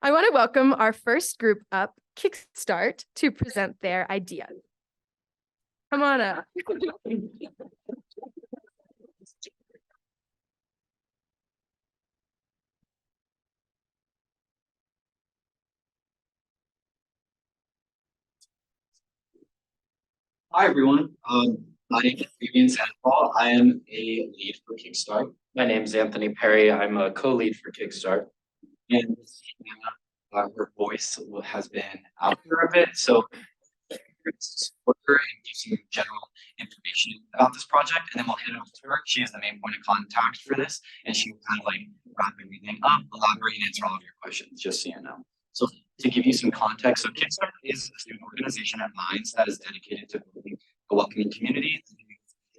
I want to welcome our first group up, Kickstart, to present their idea. Come on up. Hi, everyone. My name is Fabian Sandoval. I am a lead for Kickstart. My name is Anthony Perry. I'm a co-lead for Kickstart. And her voice has been out here a bit, so support her and give some general information about this project, and then we'll hand it over to her. She is the main point of contact for this, and she will kind of like wrap everything up, elaborate, and answer all of your questions, just so you know. So to give you some context, so Kickstart is a student organization at Mines that is dedicated to building a welcoming community,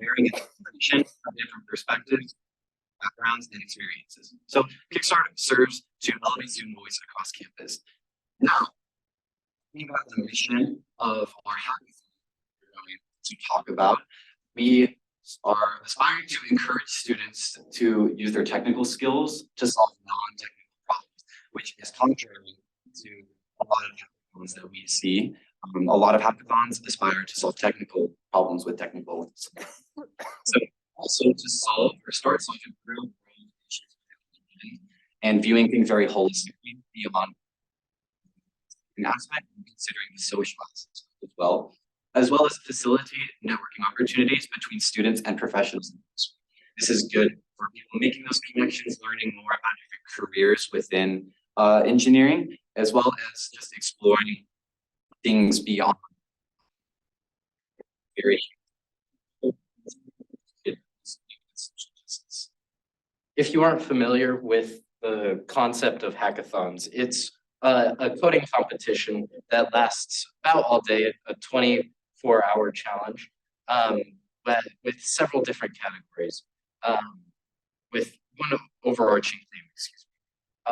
sharing information from different perspectives, backgrounds, and experiences. So Kickstart serves to elevate student voice across campus. Now, thinking about the mission of our hackathon we're going to talk about, we are aspiring to encourage students to use their technical skills to solve non-technical problems, which is contrary to a lot of hackathons that we see. A lot of hackathons aspire to solve technical problems with technical ones. So also to solve or start solving real world issues and viewing things very holistically beyond an aspect and considering the social aspects as well as facilitate networking opportunities between students and professionals. This is good for people making those connections, learning more about different careers within engineering, as well as just exploring things beyond very. If you aren't familiar with the concept of hackathons, it's a coding competition that lasts about all day, a 24-hour challenge, but with several different categories, with one overarching theme, excuse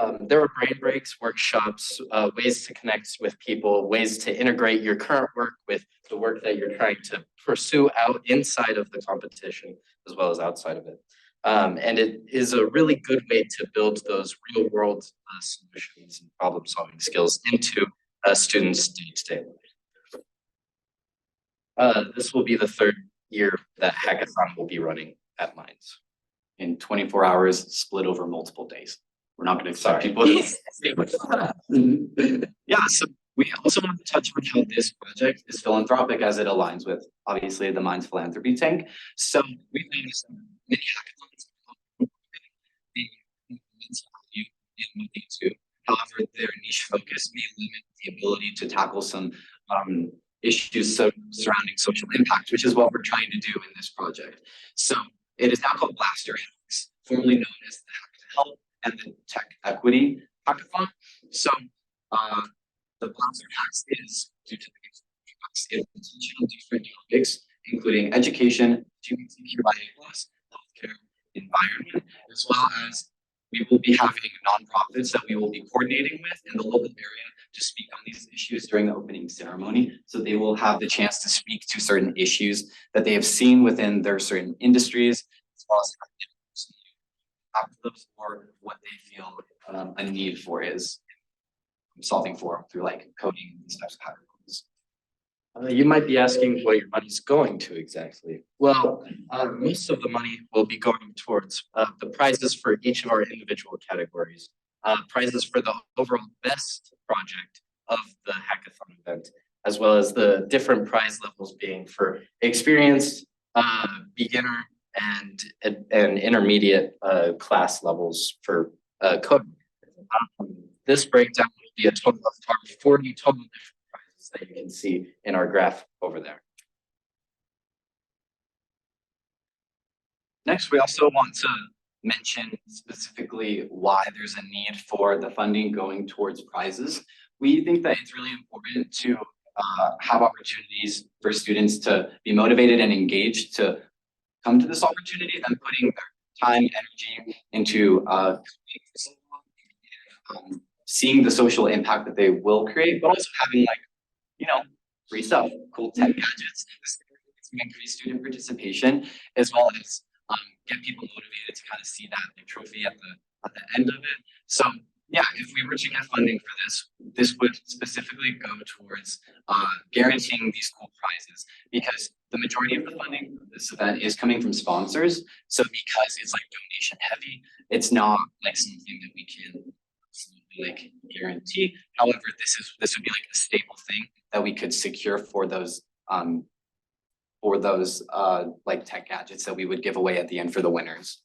me. There are brain breaks, workshops, ways to connect with people, ways to integrate your current work with the work that you're trying to pursue out inside of the competition, as well as outside of it. And it is a really good way to build those real world solutions and problem solving skills into students' day-to-day life. This will be the third year that hackathon will be running at Mines. In 24 hours, split over multiple days. We're not going to expect people to Yeah, so we also want to touch on how this project is philanthropic as it aligns with, obviously, the Mines Philanthropy Tank. So we've made many hackathons. The value in what they do. However, their niche focus may limit the ability to tackle some issues surrounding social impact, which is what we're trying to do in this project. So it is now called Blaster Hacks, formerly known as the Hack to Help and the Tech Equity Hackathon. So the Blaster Hacks is due to the it will teach on different topics, including education, LGBTQIA+, healthcare, environment, as well as we will be having nonprofits that we will be coordinating with in the local area to speak on these issues during the opening ceremony. So they will have the chance to speak to certain issues that they have seen within their certain industries, as well as or what they feel a need for is solving for through like coding these types of hackathons. You might be asking what your money's going to exactly. Well, most of the money will be going towards the prizes for each of our individual categories. Prizes for the overall best project of the hackathon event, as well as the different prize levels being for experienced, beginner, and intermediate class levels for coding. This breakdown will be a total of 40 total different prizes that you can see in our graph over there. Next, we also want to mention specifically why there's a need for the funding going towards prizes. We think that it's really important to have opportunities for students to be motivated and engaged to come to this opportunity and putting their time, energy into seeing the social impact that they will create, but also having like, you know, free stuff, cool tech gadgets to increase student participation, as well as get people motivated to kind of see that trophy at the end of it. So Yeah, if we were to get funding for this would specifically go towards guaranteeing these cool prizes because the majority of the funding for this event is coming from sponsors. So because it's like donation heavy, it's not like something that we can absolutely like guarantee. However, this would be like a staple thing that we could secure for those like tech gadgets that we would give away at the end for the winners.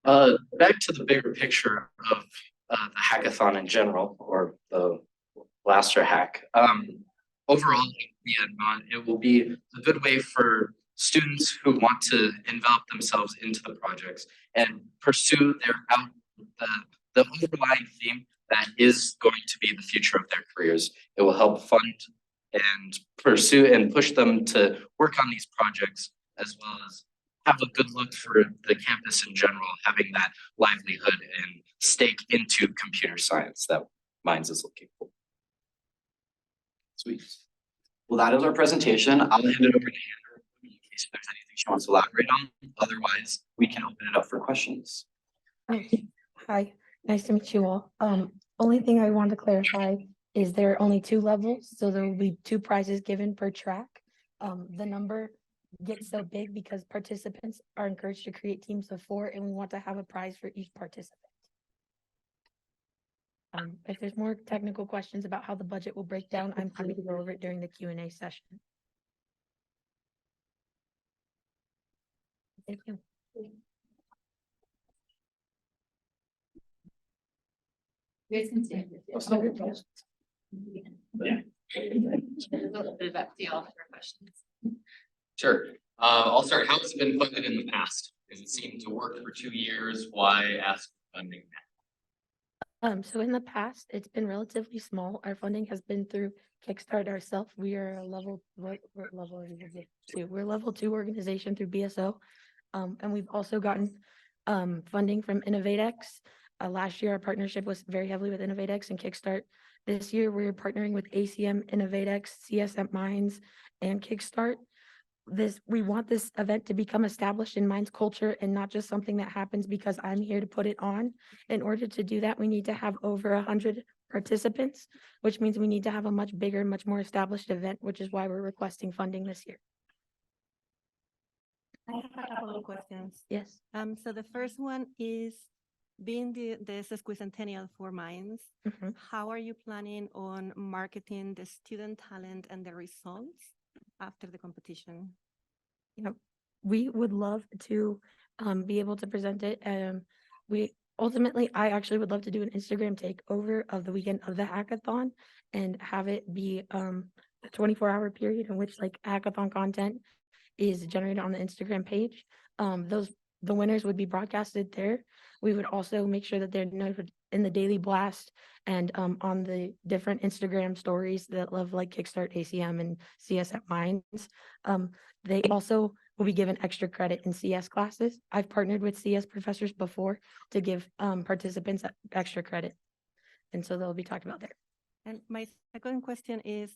Back to the bigger picture of the hackathon in general, or the blaster hack. Overall, it will be a good way for students who want to envelop themselves into the projects and pursue the, the underlying theme that is going to be the future of their careers. It will help fund and pursue and push them to work on these projects, as well as have a good look for the campus in general, having that livelihood and stake into computer science that Minds is looking for. Sweet. Well, that is our presentation. I'll hand it over to Hannah in case there's anything she wants to elaborate on. Otherwise, we can open it up for questions. Hi, nice to meet you all. Only thing I want to clarify is there are only 2 levels, so there will be 2 prizes given per track. The number gets so big because participants are encouraged to create teams of 4, and we want to have a prize for each participant. If there's more technical questions about how the budget will break down, I'm happy to go over it during the Q&A session. Thank you. You guys can stay. Yeah. A little bit back to y'all for questions. Sure. I'll start. How has it been funded in the past? Does it seem to work for 2 years? Why ask for funding now? So in the past, it's been relatively small. Our funding has been through Kickstart ourselves. We are a level, what level are we? 2. We're a level 2 organization through BSO. And we've also gotten funding from InnovateX. Last year, our partnership was very heavily with InnovateX and Kickstart. This year, we're partnering with ACM, InnovateX, CSM Minds, and Kickstart. We want this event to become established in Minds culture and not just something that happens because I'm here to put it on. In order to do that, we need to have over 100 participants, which means we need to have a much bigger, much more established event, which is why we're requesting funding this year. I have a couple of questions. Yes. So the first one is, being the sesquicentennial for Minds, Mhm. how are you planning on marketing the student talent and the results after the competition? We would love to be able to present it. I actually would love to do an Instagram takeover of the weekend of the hackathon and have it be a 24-hour period in which like hackathon content is generated on the Instagram page. The winners would be broadcasted there. We would also make sure that they're notified in the daily blast and on the different Instagram stories that love like Kickstart, ACM, and CSM Minds. They also will be given extra credit in CS classes. I've partnered with CS professors before to give participants extra credit. And so they'll be talked about there. And my second question is,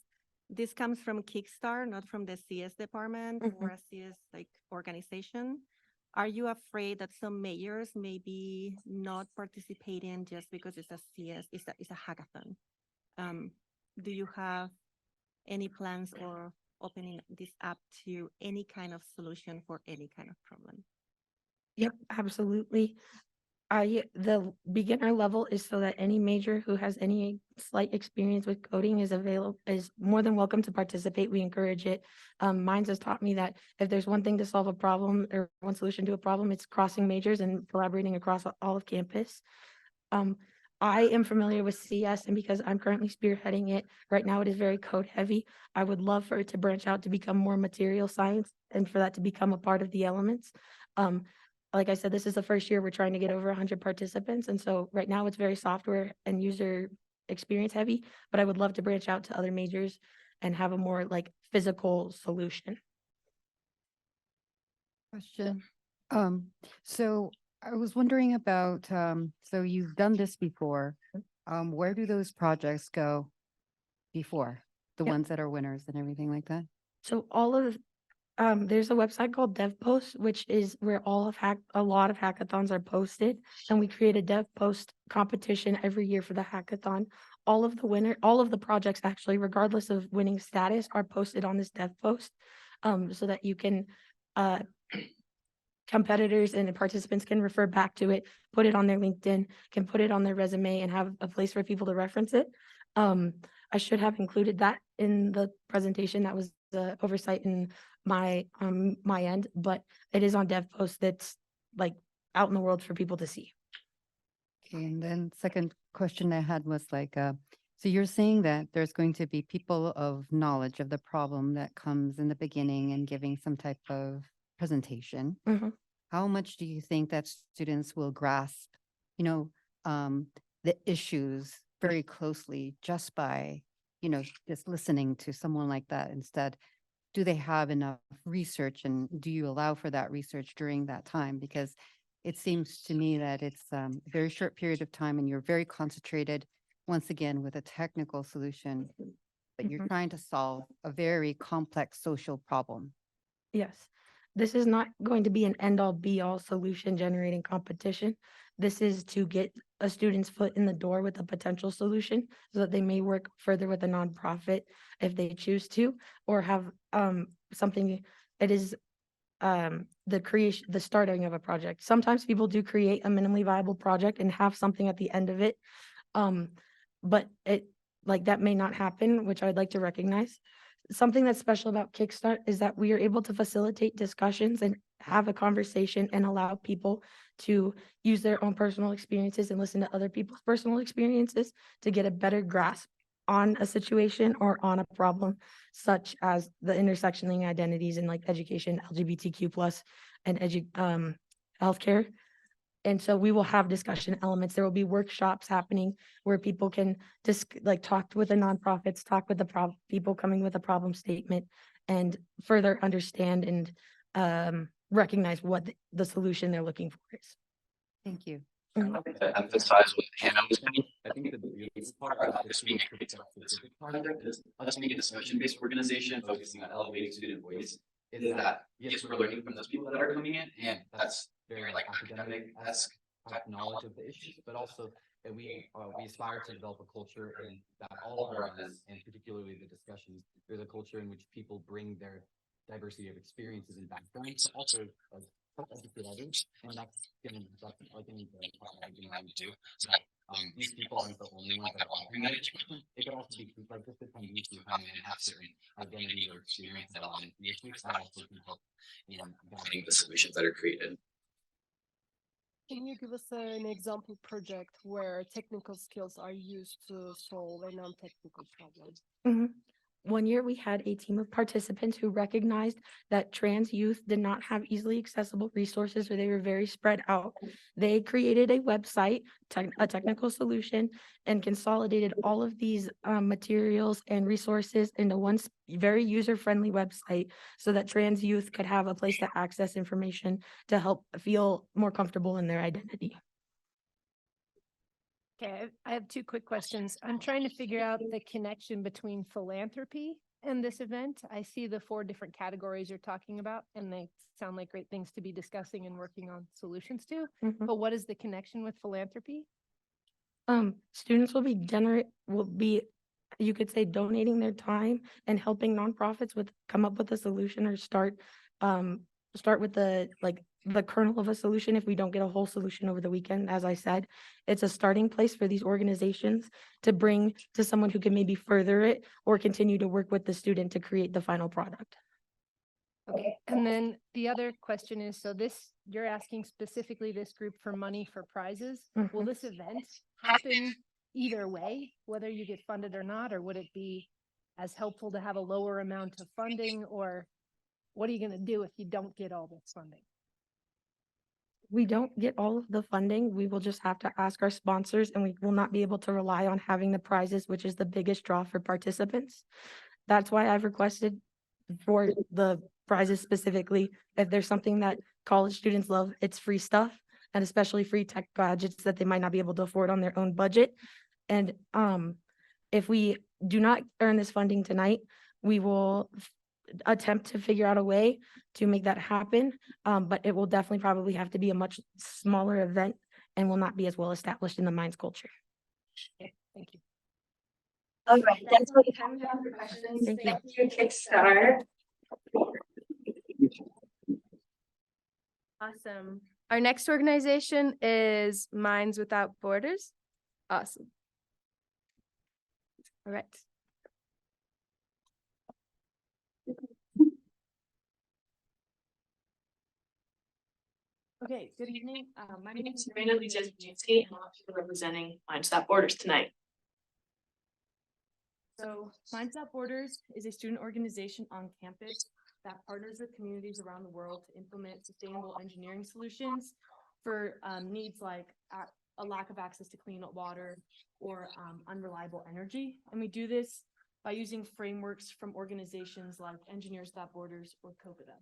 this comes from Kickstart, not from the CS department or a CS like organization. Are you afraid that some majors may be not participating just because it's a CS, it's a hackathon? Do you have any plans or opening this up to any kind of solution for any kind of problem? Yep, absolutely. The beginner level is so that any major who has any slight experience with coding is more than welcome to participate. We encourage it. Minds has taught me that if there's one thing to solve a problem or one solution to a problem, it's crossing majors and collaborating across all of campus. I am familiar with CS, and because I'm currently spearheading it right now, it is very code heavy. I would love for it to branch out to become more material science and for that to become a part of the elements. Like I said, this is the first year we're trying to get over 100 participants. And so right now it's very software and user experience heavy, but I would love to branch out to other majors and have a more like physical solution. Question. So I was wondering about, so you've done this before. Where do those projects go before? The Yep. ones that are winners and everything like that? So all of There's a website called DevPost, which is where a lot of hackathons are posted, and we create a DevPost competition every year for the hackathon. All of the projects actually, regardless of winning status, are posted on this DevPost, so that you can, uh, competitors and participants can refer back to it, put it on their LinkedIn, can put it on their resume, and have a place for people to reference it. I should have included that in the presentation. That was the oversight in my end, but it is on DevPost. That's like out in the world for people to see. Okay, and then second question I had was like, so you're saying that there's going to be people of knowledge of the problem that comes in the beginning and giving some type of presentation. Mhm. How much do you think that students will grasp, you know, the issues very closely just by, just listening to someone like that instead? Do they have enough research, and do you allow for that research during that time? Because it seems to me that it's a very short period of time and you're very concentrated, once again, with a technical solution, but you're Mhm. trying to solve a very complex social problem. Yes, this is not going to be an end-all be-all solution generating competition. This is to get a student's foot in the door with a potential solution so that they may work further with a nonprofit if they choose to, or have something that is the starting of a project. Sometimes people do create a minimally viable project and have something at the end of it. But that may not happen, which I'd like to recognize. Something that's special about Kickstart is that we are able to facilitate discussions and have a conversation and allow people to use their own personal experiences and listen to other people's personal experiences to get a better grasp on a situation or on a problem, such as the intersectioning identities in like education, LGBTQ plus, and healthcare. And so we will have discussion elements. There will be workshops happening where people can just talk with the nonprofits, talk with the people coming with a problem statement, and further understand and recognize what the solution they're looking for is. Thank you. To emphasize what Hannah was saying, I think that the biggest part about this being a great specific project is us being a discussion-based organization focusing on elevating student voice. Is that yes, we're learning from those people that are coming in, and that's very like academic-esque type knowledge of the issues, but also that we aspire to develop a culture and that all of our events, and particularly the discussions, there's a culture in which people bring their diversity of experiences and backgrounds, also educate others, and that's like any do. So these people aren't the only ones that are offering that education. It could also be like just attendees who come in and have certain identity or experience that align with the issues that also can help in guiding the solutions that are created. Can you give us an example project where technical skills are used to solve a non-technical problem? Mhm. One year, we had a team of participants who recognized that trans youth did not have easily accessible resources, or they were very spread out. They created a website, a technical solution, and consolidated all of these materials and resources into one very user-friendly website so that trans youth could have a place to access information to help feel more comfortable in their identity. Okay, I have two quick questions. I'm trying to figure out the connection between philanthropy and this event. I see the 4 different categories you're talking about, and they sound like great things to be discussing and working on solutions to. Mhm. But what is the connection with philanthropy? Students will be, you could say, donating their time and helping nonprofits come up with a solution, or start with the kernel of a solution. If we don't get a whole solution over the weekend, as I said, it's a starting place for these organizations to bring to someone who can maybe further it or continue to work with the student to create the final product. Okay, and then the other question is, so you're asking specifically this group for money for prizes. Will Mhm. this event happen either way, whether you get funded or not, or would it be as helpful to have a lower amount of funding, or what are you going to do if you don't get all this funding? We don't get all of the funding. We will just have to ask our sponsors, and we will not be able to rely on having the prizes, which is the biggest draw for participants. That's why I've requested for the prizes specifically. If there's something that college students love, it's free stuff, and especially free tech gadgets that they might not be able to afford on their own budget. And if we do not earn this funding tonight, we will attempt to figure out a way to make that happen. But it will definitely probably have to be a much smaller event and will not be as well established in the Minds culture. Thank you. All right, that's all the time we have for questions. Thank you. Thank you, Kickstart. Awesome. Our next organization is Minds Without Borders. Awesome. All right. Okay, good evening. My name is Serena Lee-Jasinski, and I'm here representing Minds Without Borders tonight. So Minds Without Borders is a student organization on campus that partners with communities around the world to implement sustainable engineering solutions for needs like a lack of access to clean water or unreliable energy. And we do this by using frameworks from organizations like Engineers Without Borders or COPADA.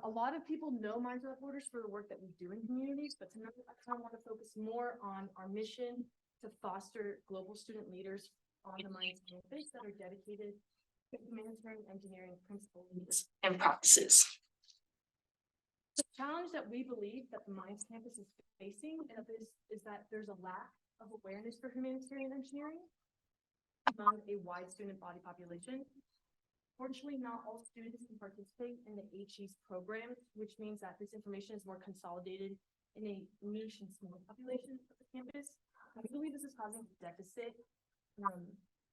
A lot of people know Minds Without Borders for the work that we do in communities, but tonight I kind of want to focus more on our mission to foster global student leaders on the Minds campus that are dedicated to humanitarian engineering principles and practices. The challenge that we believe that the Minds campus is facing is that there's a lack of awareness for humanitarian engineering among a wide student body population. Fortunately, not all students can participate in the HE's programs, which means that this information is more consolidated in a niche and small population of the campus. I believe this is causing a deficit and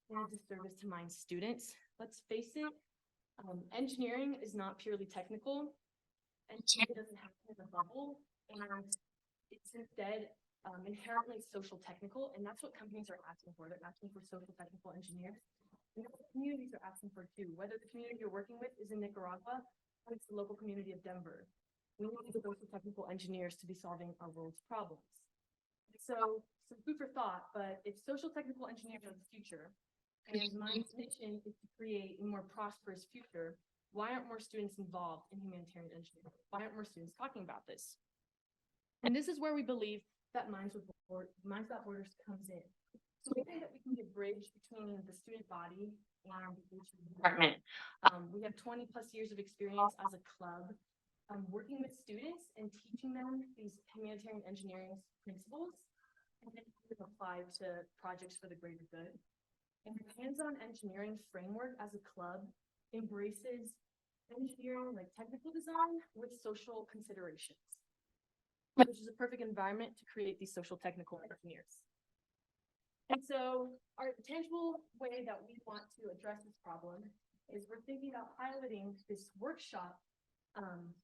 a disservice to Minds students. Let's face it, engineering is not purely technical. Engineering doesn't happen in a bubble, and it's instead inherently social technical, and that's what companies are asking for. They're asking for social technical engineers. And that's what communities are asking for too, whether the community you're working with is in Nicaragua or it's the local community of Denver. We need social technical engineers to be solving our world's problems. So some food for thought, but if social technical engineers are the future, and Minds' mission is to create a more prosperous future, why aren't more students involved in humanitarian engineering? Why aren't more students talking about this? And this is where we believe that Minds Without Borders comes in. So we think that we can be a bridge between the student body and the department. We have 20 plus years of experience as a club working with students and teaching them these humanitarian engineering principles and then apply to projects for the greater good. And the hands-on engineering framework as a club embraces engineering like technical design with social considerations, which is a perfect environment to create these social technical engineers. And so our tangible way that we want to address this problem is we're thinking about piloting this workshop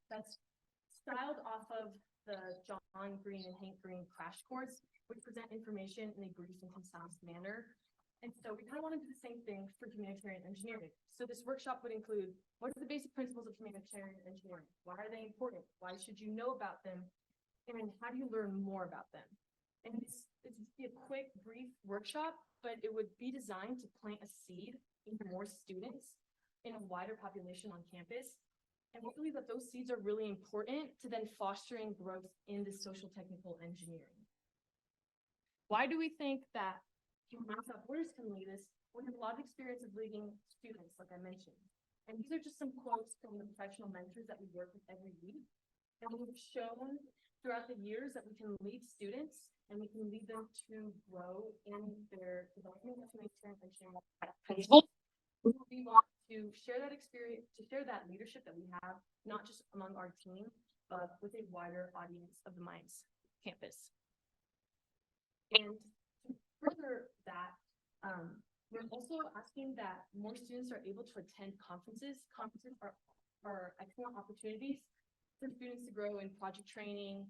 that's styled off of the John Green and Hank Green crash course, which present information in a brief and concise manner. And so we kind of want to do the same thing for humanitarian engineering. So this workshop would include, what are the basic principles of humanitarian engineering? Why are they important? Why should you know about them? And how do you learn more about them? And it's be a quick, brief workshop, but it would be designed to plant a seed in more students in a wider population on campus. And we believe that those seeds are really important to then fostering growth in the social technical engineering. Why do we think that Minds Without Borders can lead us? We have a lot of experience of leading students, like I mentioned. And these are just some quotes from the professional mentors that we work with every week. And we've shown throughout the years that we can lead students and we can lead them to grow in their development of humanitarian engineering principles. We want to share that experience, to share that leadership that we have, not just among our team, but with a wider audience of the Minds campus. And to further that, we're also asking that more students are able to attend conferences. Conferences are excellent opportunities for students to grow in project training.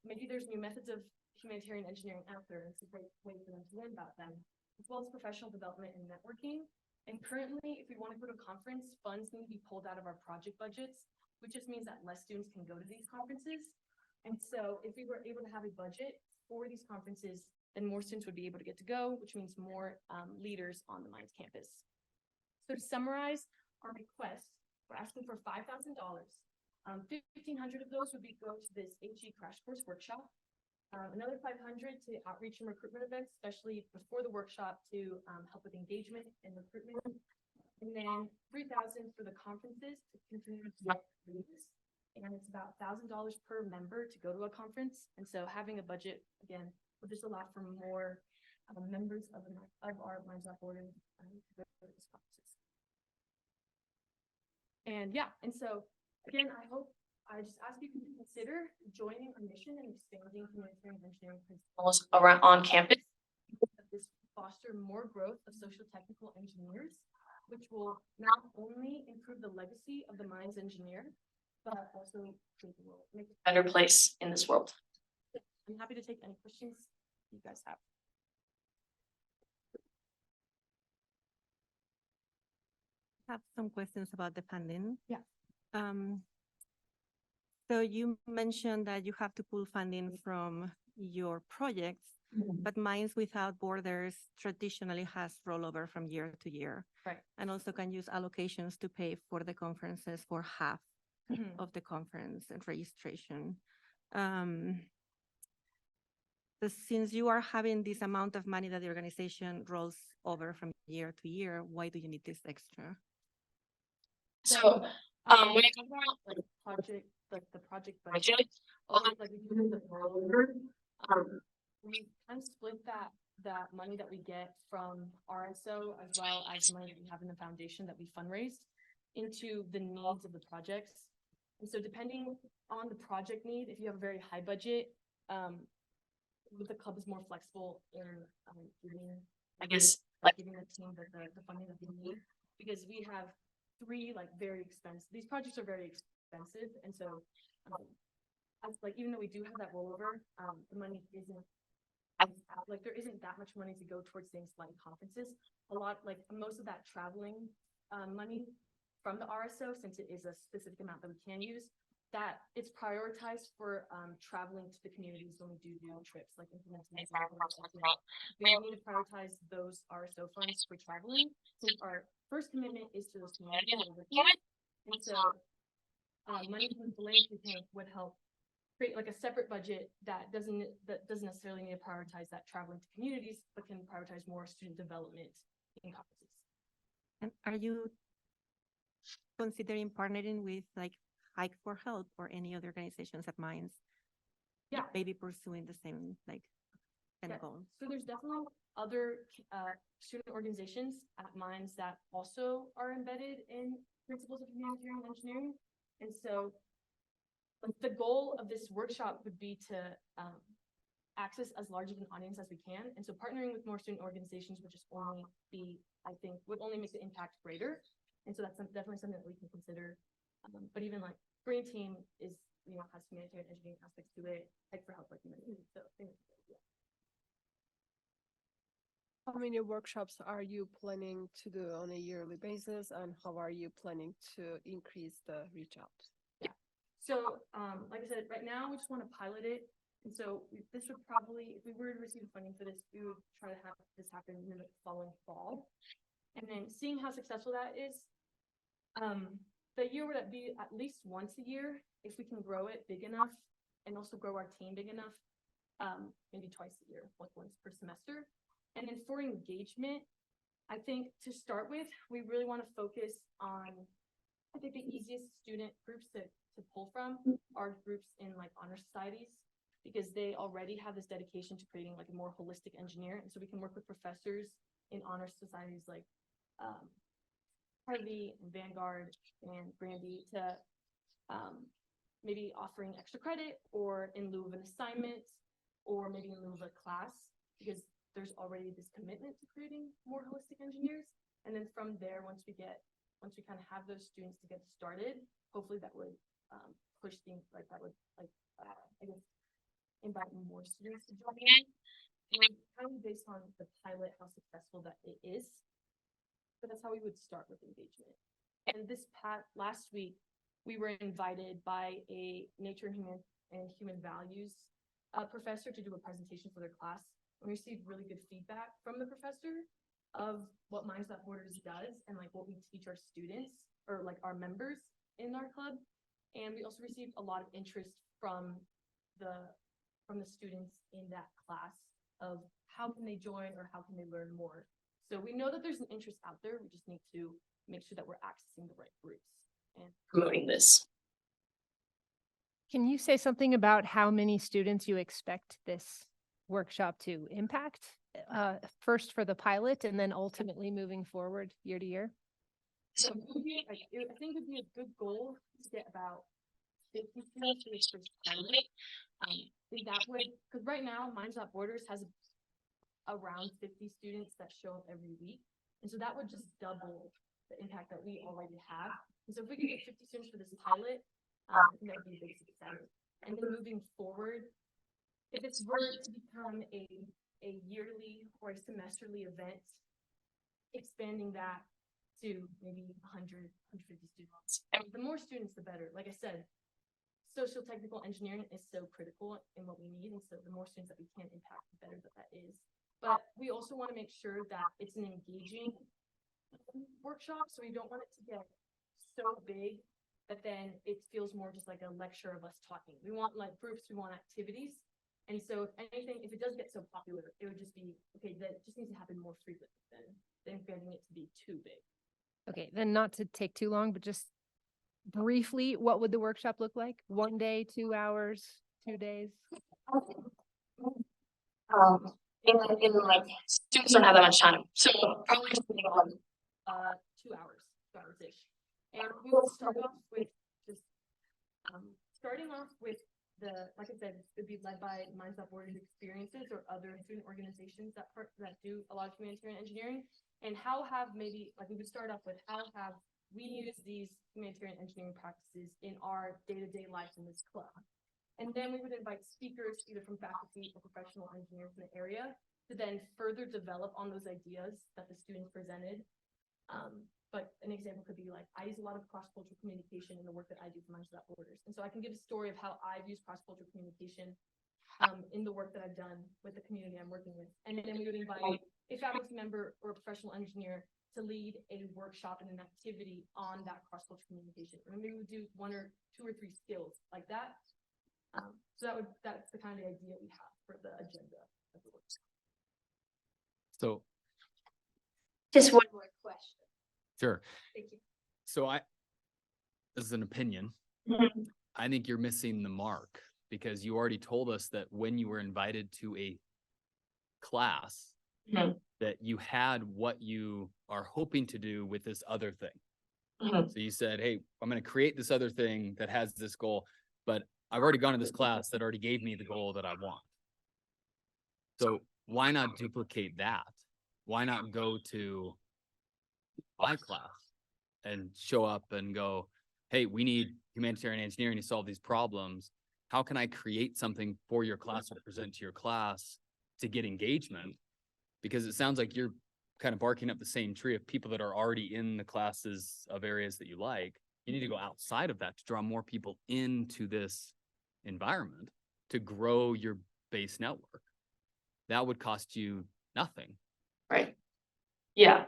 Maybe there's new methods of humanitarian engineering out there. It's a great way for them to learn about them, as well as professional development and networking. And currently, if we want to go to a conference, funds need to be pulled out of our project budgets, which just means that less students can go to these conferences. And so if we were able to have a budget for these conferences, then more students would be able to get to go, which means more leaders on the Minds campus. So to summarize our request, we're asking for $5,000. 1,500 of those would be go to this HE crash course workshop. Another 500 to outreach and recruitment events, especially before the workshop to help with engagement and recruitment. And then 3,000 for the conferences to continue to get release. And it's about $1,000 per member to go to a conference. And so having a budget, again, will just allow for more members of our Minds Not Board to go to these conferences. And yeah, and so again, I just ask you to consider joining our mission and expanding humanitarian engineering principles around on campus. This foster more growth of social technical engineers, which will not only improve the legacy of the Minds engineer, but also make the world make a better place in this world. I'm happy to take any questions you guys have. I have some questions about the funding. Yeah. So you mentioned that you have to pull funding from your projects, but Minds Without Borders traditionally has rollover from year to year. Right. And also can use allocations to pay for the conferences for half of the conference and registration. So since you are having this amount of money that the organization rolls over from year to year, why do you need this extra? So, when it comes about like the project budget, like we do the rollover, we kind of split that money that we get from RSO as well as money that we have in the foundation that we fundraised into the needs of the projects. And so depending on the project need, if you have a very high budget, the club is more flexible in giving, I guess, like giving the team the funding that they need, because we have three like very expensive. These projects are very expensive, and so like even though we do have that rollover, the money isn't like there isn't that much money to go towards things like conferences. A lot like most of that traveling money from the RSO, since it is a specific amount that we can use, that it's prioritized for traveling to the communities when we do trips like implementing. We need to prioritize those RSO funds for traveling, since our first commitment is to those communities. And so money from the Philanthropy Tank would help create like a separate budget that doesn't necessarily need to prioritize that traveling to communities, but can prioritize more student development in conferences. And are you considering partnering with like Hike for Help or any other organizations at Minds? Yeah. Maybe pursuing the same like end Yeah. goal. So there's definitely other student organizations at Minds that also are embedded in principles of humanitarian engineering. And so the goal of this workshop would be to access as large of an audience as we can. And so partnering with more student organizations would just only be, I think, would only make the impact greater. And so that's definitely something that we can consider. But even like Green Team is, has humanitarian engineering aspects to it, like for help, like you mentioned. So yeah. How many workshops are you planning to do on a yearly basis, and how are you planning to increase the reach out? Yeah. So, like I said, right now we just want to pilot it. And so this would probably, if we were to receive funding for this, we would try to have this happen in the following fall. And then seeing how successful that is, the year would be at least once a year if we can grow it big enough and also grow our team big enough, maybe twice a year, like once per semester. And then for engagement, I think to start with, we really want to focus on, I think the easiest student groups to pull from are groups in like honor societies, because they already have this dedication to creating like a more holistic engineer. And so we can work with professors in honor societies like Harvey and Vanguard and Brandy to maybe offering extra credit or in lieu of an assignment or maybe in lieu of a class, because there's already this commitment to creating more holistic engineers. And then from there, once we kind of have those students to get started, hopefully that would push things like that would like, I guess, invite more students to join in. And kind of based on the pilot, how successful that it is. But that's how we would start with engagement. And last week, we were invited by a nature and human values professor to do a presentation for their class. We received really good feedback from the professor of what Minds Not Borders does and like what we teach our students or like our members in our club. And we also received a lot of interest from the students in that class of how can they join or how can they learn more. So we know that there's an interest out there. We just need to make sure that we're accessing the right groups and promoting this. Can you say something about how many students you expect this workshop to impact? First for the pilot and then ultimately moving forward year to year? So I think it'd be a good goal to get about 50 students for this first pilot. I think that would, because right now Minds Without Borders has around 50 students that show up every week. And so that would just double the impact that we already have. And so if we could get 50 students for this pilot, I think that would be a big success. And then moving forward, if it's were to become a yearly or a semesterly event, expanding that to maybe 100, 150 students. And the more students, the better. Like I said, social technical engineering is so critical in what we need. And so the more students that we can impact, the better that is. But we also want to make sure that it's an engaging workshop. So we don't want it to get so big that then it feels more just like a lecture of us talking. We want like groups, we want activities. And so if anything, if it does get so popular, it would just be, okay, that just needs to happen more frequently than getting it to be too big. Okay, then not to take too long, but just briefly, what would the workshop look like? 1 day, 2 hours, 2 days? In like students don't have that much time. So probably just 2 hours, 2 hours-ish. And we will start off with just starting off with like I said, it would be led by Minds Without Borders experiences or other student organizations that do a lot of humanitarian engineering. And how have maybe, like we would start off with how have we used these humanitarian engineering practices in our day-to-day life in this club? And then we would invite speakers either from faculty or professional engineers in the area to then further develop on those ideas that the students presented. But an example could be like, I use a lot of cross-cultural communication in the work that I do for Minds Without Borders. And so I can give a story of how I've used cross-cultural communication in the work that I've done with the community I'm working with. And then we would invite a faculty member or a professional engineer to lead a workshop and an activity on that cross-cultural communication. And maybe we would do 1 or 2 or 3 skills like that. So that's the kind of idea we have for the agenda of the workshop. So Just one more question. sure. Thank you. So this is an opinion. I think you're missing the mark because you already told us that when you were invited to a class that you had what you are hoping to do with this other thing. So you said, hey, I'm going to create this other thing that has this goal, but I've already gone to this class that already gave me the goal that I want. So why not duplicate that? Why not go to my class and show up and go, hey, we need humanitarian engineering to solve these problems. How can I create something for your class or present to your class to get engagement? Because it sounds like you're kind of barking up the same tree of people that are already in the classes of areas that you like. You need to go outside of that to draw more people into this environment to grow your base network. That would cost you nothing. Right. Yeah.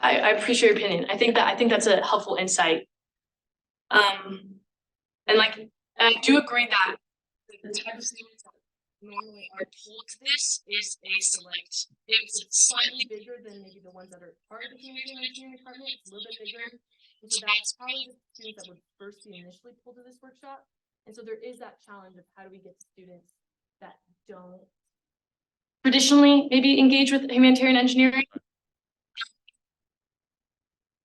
I appreciate your opinion. I think that's a helpful insight. And I do agree that the type of students that normally are told this is a select. It's slightly bigger than maybe the ones that are part of the humanitarian engineering department. It's a little bit bigger. And so that's probably the students that would first be initially pulled to this workshop. And so there is that challenge of how do we get to students that don't traditionally maybe engage with humanitarian engineering.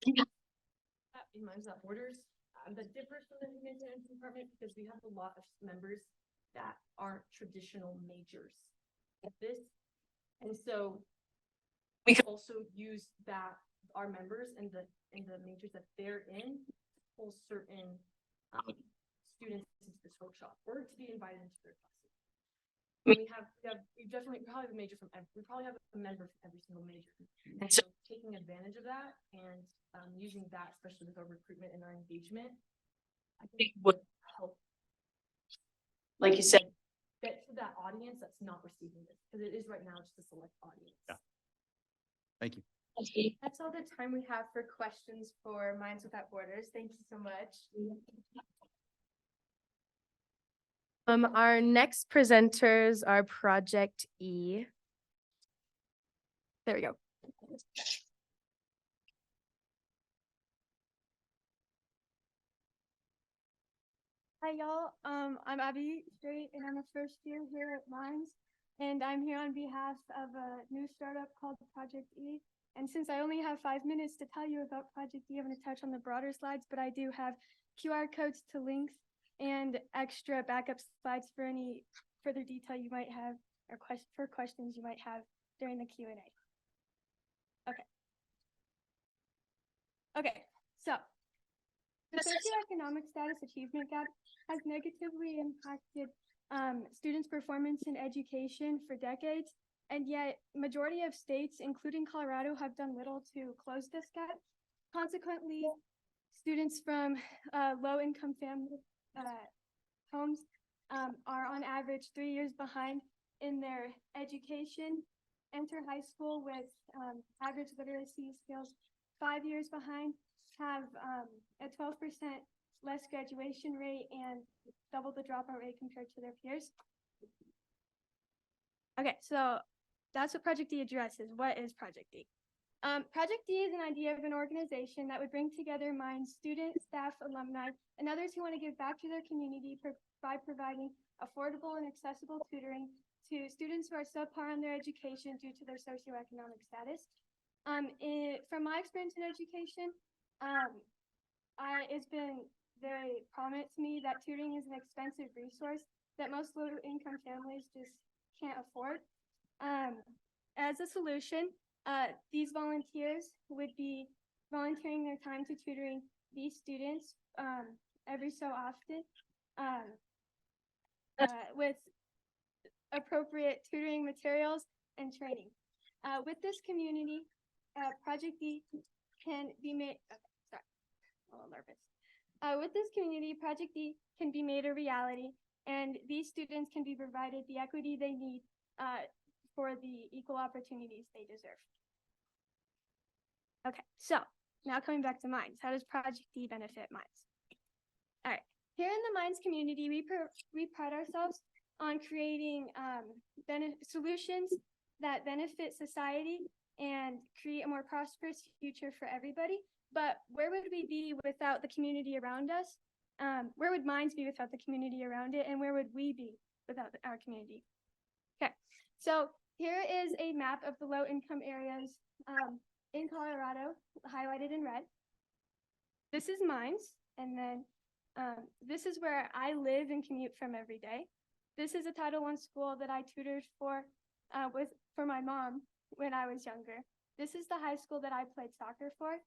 In Minds Without Borders, that differs from the humanitarian engineering department because we have a lot of members that aren't traditional majors at this. And so we can also use that our members and the majors that they're in to pull certain students into this workshop or to be invited into their classes. We probably have a major from we probably have a member from every single major. And so taking advantage of that and using that, especially with our recruitment and our engagement, I think would help, like you said, get to that audience that's not receiving this, because it is right now just a select audience. Yeah. Thank you. That's all the time we have for questions for Minds Without Borders. Thank you so much. Our next presenters are Project E. There we go. Hi, y'all. I'm Abby Straight, and I'm a first year here at Mines. And I'm here on behalf of a new startup called Project E. And since I only have 5 minutes to tell you about Project E, I'm going to touch on the broader slides, but I do have QR codes to links and extra backup slides for any further detail you might have or for questions you might have during the Q&A. Okay, so the socioeconomic status achievement gap has negatively impacted students' performance in education for decades, and yet majority of states, including Colorado, have done little to close this gap. Consequently, students from low-income family homes are on average 3 years behind in their education, enter high school with average literacy skills 5 years behind, have a 12% less graduation rate and double the dropout rate compared to their peers. Okay, so that's what Project D addresses. What is Project D? Project D is an idea of an organization that would bring together Mines students, staff, alumni, and others who want to give back to their community by providing affordable and accessible tutoring to students who are subpar in their education due to their socioeconomic status. From my experience in education, it's been very prominent to me that tutoring is an expensive resource that most low-income families just can't afford. As a solution, these volunteers would be volunteering their time to tutoring these students every so often with appropriate tutoring materials and training. With this community, Project D can be made, sorry, I'm a little nervous. With this community, Project D can be made a reality, and these students can be provided the equity they need for the equal opportunities they deserve. Okay, so now coming back to Mines, how does Project D benefit Mines? All right, here in the Mines community, we pride ourselves on creating solutions that benefit society and create a more prosperous future for everybody. But where would we be without the community around us? Where would Mines be without the community around it? And where would we be without our community? Okay, so here is a map of the low-income areas in Colorado, highlighted in red. This is Mines, and then this is where I live and commute from every day. This is a Title I school that I tutored for my mom when I was younger. This is the high school that I played soccer for.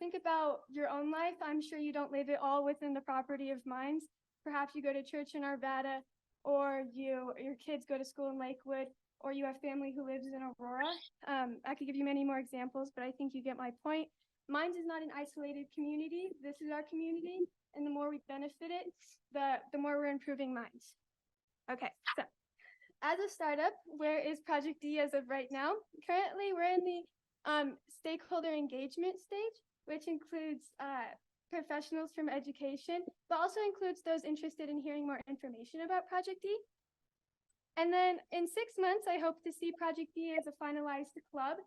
Think about your own life. I'm sure you don't live it all within the property of Mines. Perhaps you go to church in Arvada, or your kids go to school in Lakewood, or you have family who lives in Aurora. I could give you many more examples, but I think you get my point. Mines is not an isolated community. This is our community, and the more we benefit it, the more we're improving Mines. Okay, so as a startup, where is Project D as of right now? Currently, we're in the stakeholder engagement stage, which includes professionals from education, but also includes those interested in hearing more information about Project D. And then in 6 months, I hope to see Project D as a finalized club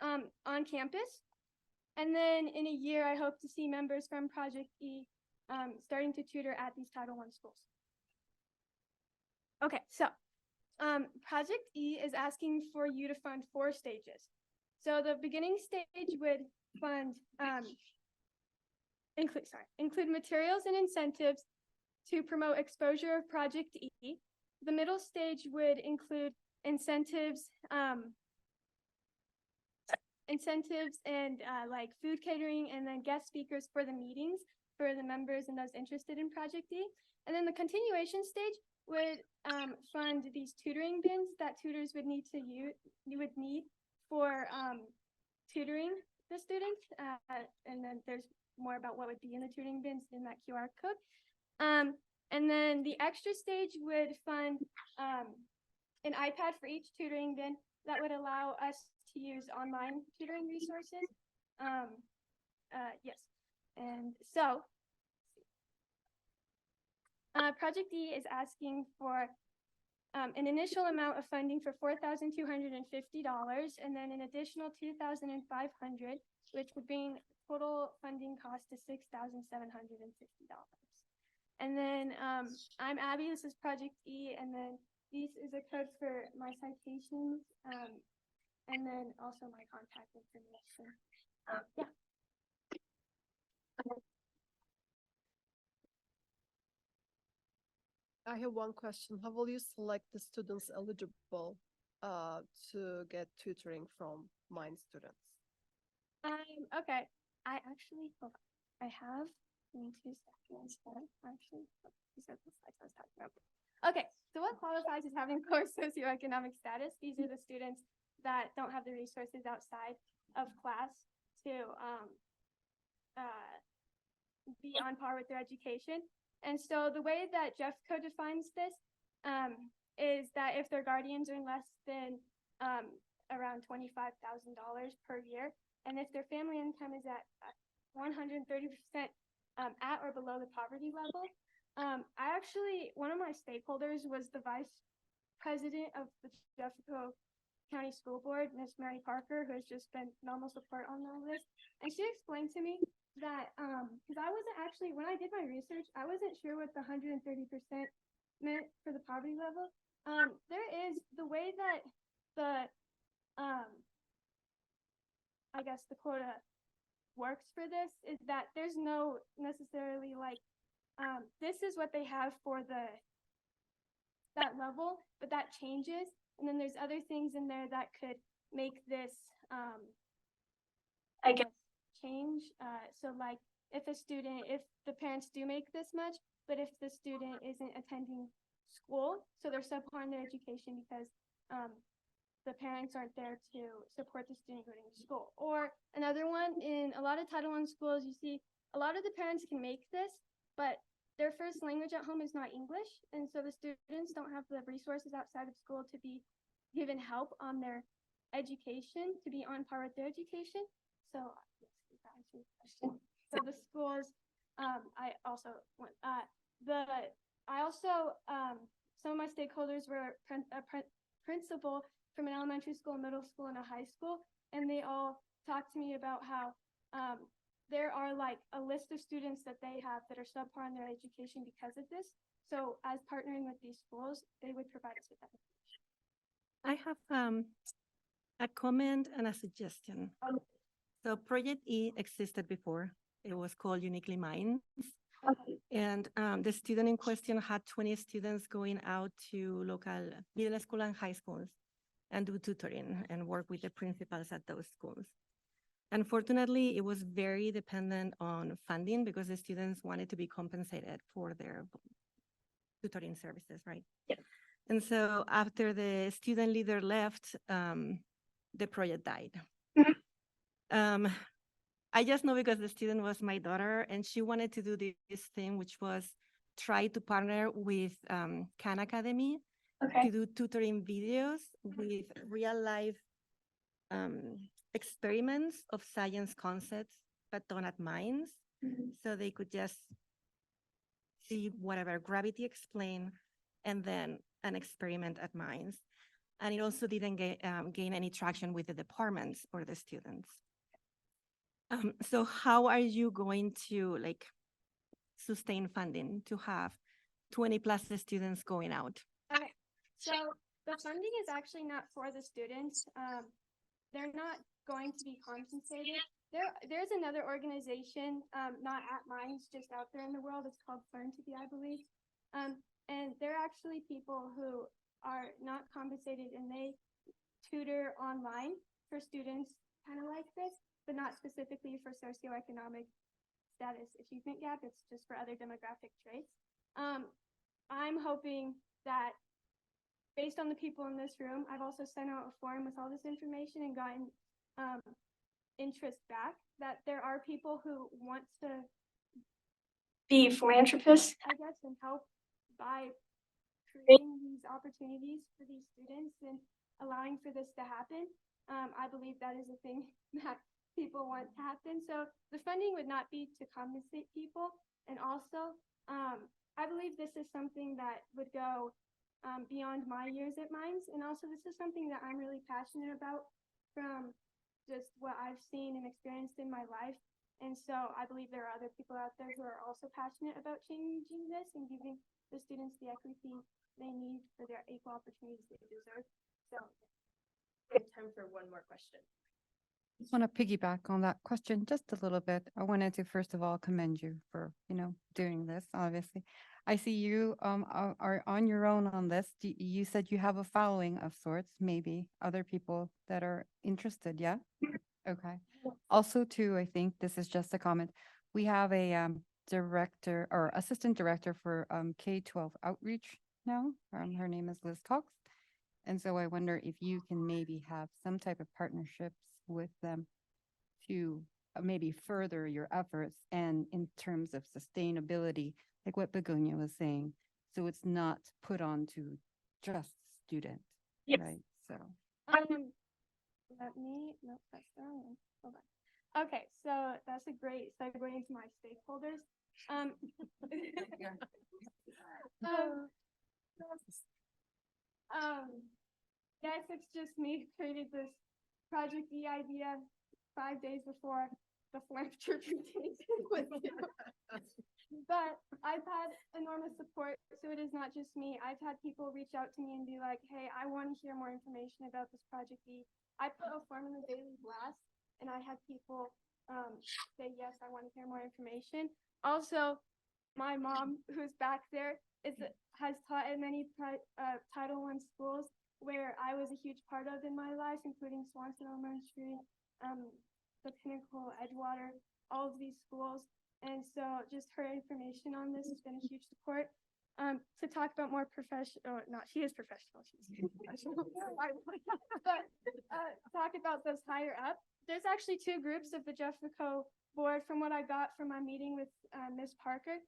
on campus. And then in a year, I hope to see members from Project E starting to tutor at these Title I schools. Okay, so Project E is asking for you to fund 4 stages. So the beginning stage would fund include materials and incentives to promote exposure of Project E. The middle stage would include incentives and like food catering, and then guest speakers for the meetings for the members and those interested in Project E. And then the continuation stage would fund these tutoring bins that tutors would need for tutoring the students. And then there's more about what would be in the tutoring bins in that QR code. And then the extra stage would fund an iPad for each tutoring bin that would allow us to use online tutoring resources. Yes, and so Project D is asking for an initial amount of funding for $4,250, and then an additional $2,500, which would bring total funding cost to $6,750. And then I'm Abby, this is Project E, and then this is a code for my citations, and then also my contact information. Yeah. I have one question. How will you select the students eligible to get tutoring from mine students? Okay. I actually, hold on. I have, give me 2 seconds. Actually, these are the slides I was talking about. Okay, so what qualifies as having poor socioeconomic status? These are the students that don't have the resources outside of class to be on par with their education. And so the way that Jeffco defines this is that if their guardians earn less than around $25,000 per year, and if their family income is at 130% at or below the poverty level. One of my stakeholders was the vice president of the Jeffco County School Board, Miss Mary Parker, who has just been normal support on all this. And she explained to me that, because I wasn't actually, when I did my research, I wasn't sure what the 130% meant for the poverty level. There is the way that the, I guess the quota works for this is that there's no necessarily like, this is what they have for that level, but that changes. And then there's other things in there that could make this, I guess, change. So like if the parents do make this much, but if the student isn't attending school, so they're subpar in their education because the parents aren't there to support the student going to school. Or another one, in a lot of Title I schools, you see a lot of the parents can make this, but their first language at home is not English. And so the students don't have the resources outside of school to be given help on their education, to be on par with their education. So yes, that answers your question. So the schools, some of my stakeholders were a principal from an elementary school, middle school, and a high school, and they all talked to me about how there are like a list of students that they have that are subpar in their education because of this. So as partnering with these schools, they would provide us with that information. I have a comment and a suggestion. So Project E existed before. It was called Uniquely Mine. And the student in question had 20 students going out to local middle school and high schools and do tutoring and work with the principals at those schools. Unfortunately, it was very dependent on funding because the students wanted to be compensated for their tutoring services, right? Yeah. And so after the student leader left, the project died. I just know because the student was my daughter and she wanted to do this thing, which was try to partner with Khan Academy to do tutoring videos with real life experiments of science concepts, but done at mines. So they could just see whatever gravity explain and then an experiment at mines. And it also didn't gain any traction with the departments or the students. So how are you going to like sustain funding to have 20 plus the students going out? Okay, so the funding is actually not for the students. They're not going to be compensated. There's another organization, not at Mines, just out there in the world. It's called Philanthropy, I believe. And they're actually people who are not compensated and they tutor online for students kind of like this, but not specifically for socioeconomic status achievement gap. It's just for other demographic traits. I'm hoping that based on the people in this room, I've also sent out a form with all this information and gotten interest back that there are people who want to be philanthropists, I guess, and help by creating these opportunities for these students and allowing for this to happen. I believe that is a thing that people want to happen. So the funding would not be to compensate people. And also, I believe this is something that would go beyond my years at Mines. And also this is something that I'm really passionate about from just what I've seen and experienced in my life. And so I believe there are other people out there who are also passionate about changing this and giving the students the equity they need for their equal opportunities they deserve. So we have time for one more question. Just want to piggyback on that question just a little bit. I wanted to first of all commend you for, doing this, obviously. I see you are on your own on this. You said you have a following of sorts, maybe other people that are interested, yeah? Okay. Also too, I think this is just a comment. We have a director or assistant director for K-12 outreach now. Her name is Liz Cox. And so I wonder if you can maybe have some type of partnerships with them to maybe further your efforts and in terms of sustainability, like what Begonia was saying. So it's not put on to just student, right? So. Let me, no, that's the wrong one. Hold on. Okay, so that's a great segue into my stakeholders. Yes, it's just me who created this Project E idea 5 days before the Philanthropy Tank was due. But I've had enormous support, so it is not just me. I've had people reach out to me and be like, hey, I want to hear more information about this Project E. I put a form in the Daily Blast, and I had people say, yes, I want to hear more information. Also, my mom, who's back there, has taught in many Title I schools where I was a huge part of in my life, including Swanson Elementary, the Pinnacle, Edgewater, all of these schools. And so just her information on this has been a huge support. To talk about more professional, she is professional, she's professional. But talk about those higher up. There's actually 2 groups of the Jeffco board from what I got from my meeting with Ms. Parker.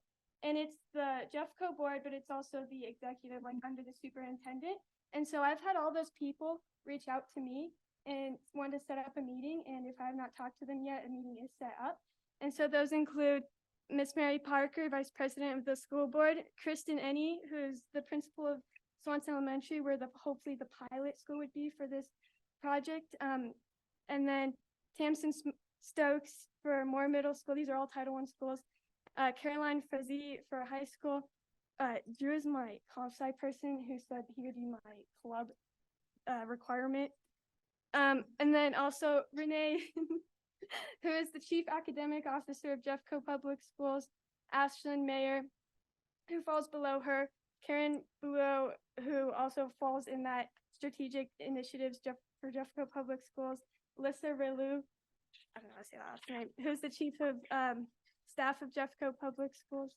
And it's the Jeffco board, but it's also the executive, like under the superintendent. And so I've had all those people reach out to me and want to set up a meeting. And if I have not talked to them yet, a meeting is set up. And so those include Miss Mary Parker, Vice President of the school board, Kristen Ennie, who's the principal of Swanson Elementary, where hopefully the pilot school would be for this project. And then Tamsin Stokes for Moore Middle School. These are all Title I schools. Caroline Frazee for high school. Drew is my comp sci person who said he would be my club requirement. And then also Renee, who is the Chief Academic Officer of Jeffco Public Schools, Ashlyn Mayer, who falls below her, Karen Buo, who also falls in that strategic initiatives for Jeffco Public Schools, Lissa Relu, I don't know how to say that last name, who's the Chief of Staff of Jeffco Public Schools,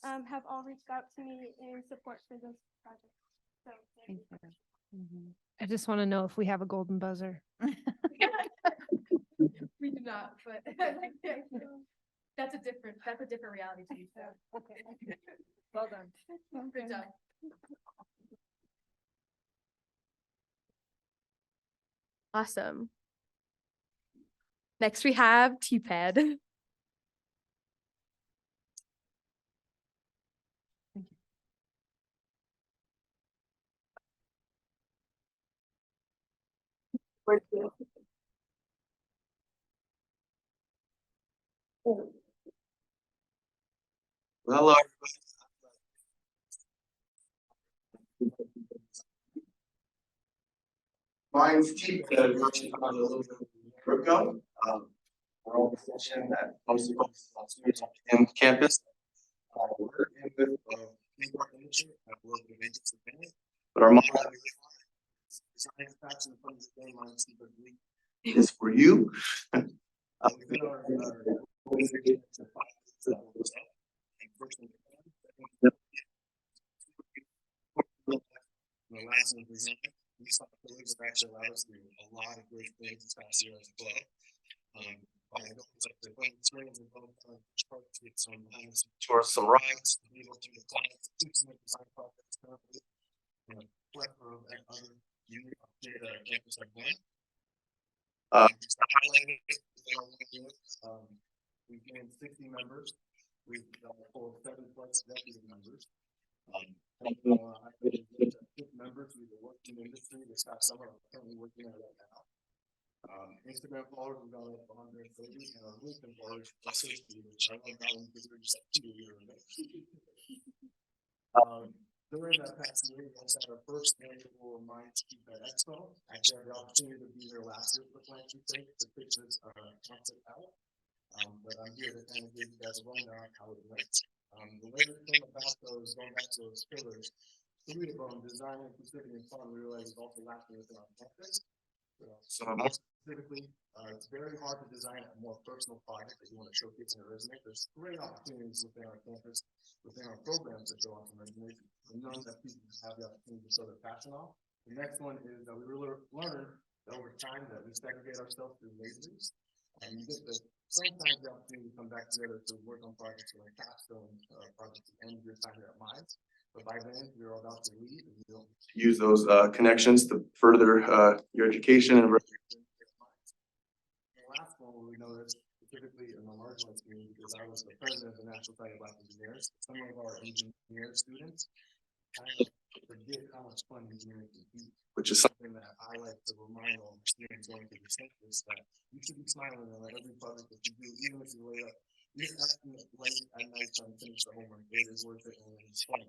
have all reached out to me in support for this project. So thank you. I just want to know if we have a golden buzzer. We do not, but that's a different reality to you. So. Okay. Well done. Good job. Awesome. Next we have TPAD. Hello, everybody. Mine's Keith, a little bit ago. We're all session that mostly focuses on students on campus. We're working with but our motto is design passion from the game on it is for you. My last one was these colleagues have actually allowed us to do a lot of great things this past year as a club. I know it's like the great experience and both to get some tours, some rides, be able to do the clients, do some design projects currently, plethora of other unique campus like that. Just to highlight it, we've gained 60 members. We've pulled 7+ executive members. Members we were working in the industry. This past summer, I'm currently working on right now. Instagram followers, we've got like 130, and our LinkedIn followers, plus 60, which I like that one because we're just like 2 years ago. During that past year, we also had our first annual Minds Keep That Expo. I actually had the opportunity to be there last year for Philanthropy Tank to pitch this concept out. But I'm here to kind of give you guys a rundown on how it went. The way we came about those, going back to those pillars, 3 of them, design, inclusivity, and fun, we realized is also lacking within our campus. So more specifically, it's very hard to design a more personal project that you want to showcase in your resume. There's great opportunities within our campus, within our programs that show off some resumes, and none that people have the opportunity to show their passion off. The next one is that we really learned that over time that we segregate ourselves through majors, and you get sometimes the opportunity to come back together to work on projects like capstone projects at the end of your time here at Minds. But by then, you're all about to leave, and you don't use those connections to further your education and. The last one we noticed, specifically in the marginalized community, because I was the president of the National Society of Black Engineers, some of our engineer students kind of forget how much fun engineering can be, which is something that I like to remind all the students going through the campus that you should be smiling at every project that you do, even if you lay up. You're acting late at night trying to finish the homework. It is worth it and it's fun.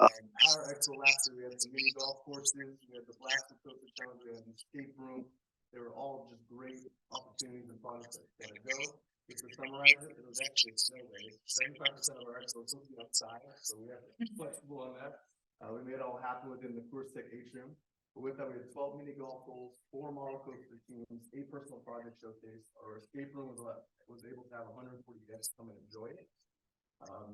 Our expo last year, we had some mini golf courses, we had the Blaster Filter Challenge, we had an escape room. They were all just great opportunities and projects that go. Just to summarize it, it was actually a snow day. 75% of our expo was supposed to be outside, so we have to be flexible on that. We made it all happen within the Course Tech atrium. But with that, we had 12 mini golf holes, 4 model coaster teams, 8 personal project showcase. Our escape room was able to have 140 guests come and enjoy it.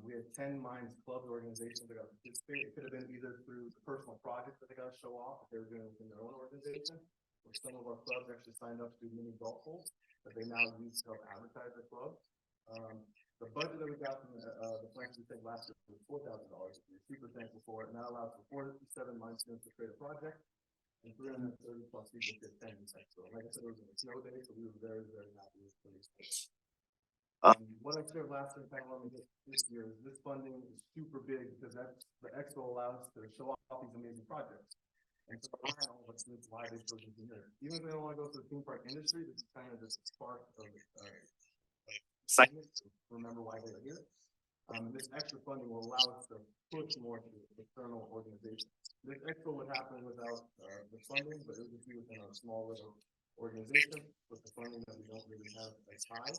We had 10 Minds clubs organizations that got to participate. It could have been either through the personal projects that they got to show off if they were doing it within their own organization, or some of our clubs actually signed up to do mini golf holes that they now use to help advertise their club. The budget that we got from the Philanthropy Tank last year was $4,000. We're super thankful for it, and that allows for 457 Minds students to create a project, and 330 plus people to attend this expo. Like I said, it was a snow day, so we were very, very happy with this. What I shared last year, kind of want to get this year, is this funding is super big because that's the expo allows us to show off these amazing projects. And so I don't know what's why they chose engineering. Even if they don't want to go to the theme park industry, this is kind of just a spark of excitement to remember why they're here. This extra funding will allow us to push more to external organizations. This expo would happen without the funding, but it would be within a small little organization with the funding that we don't really have as high.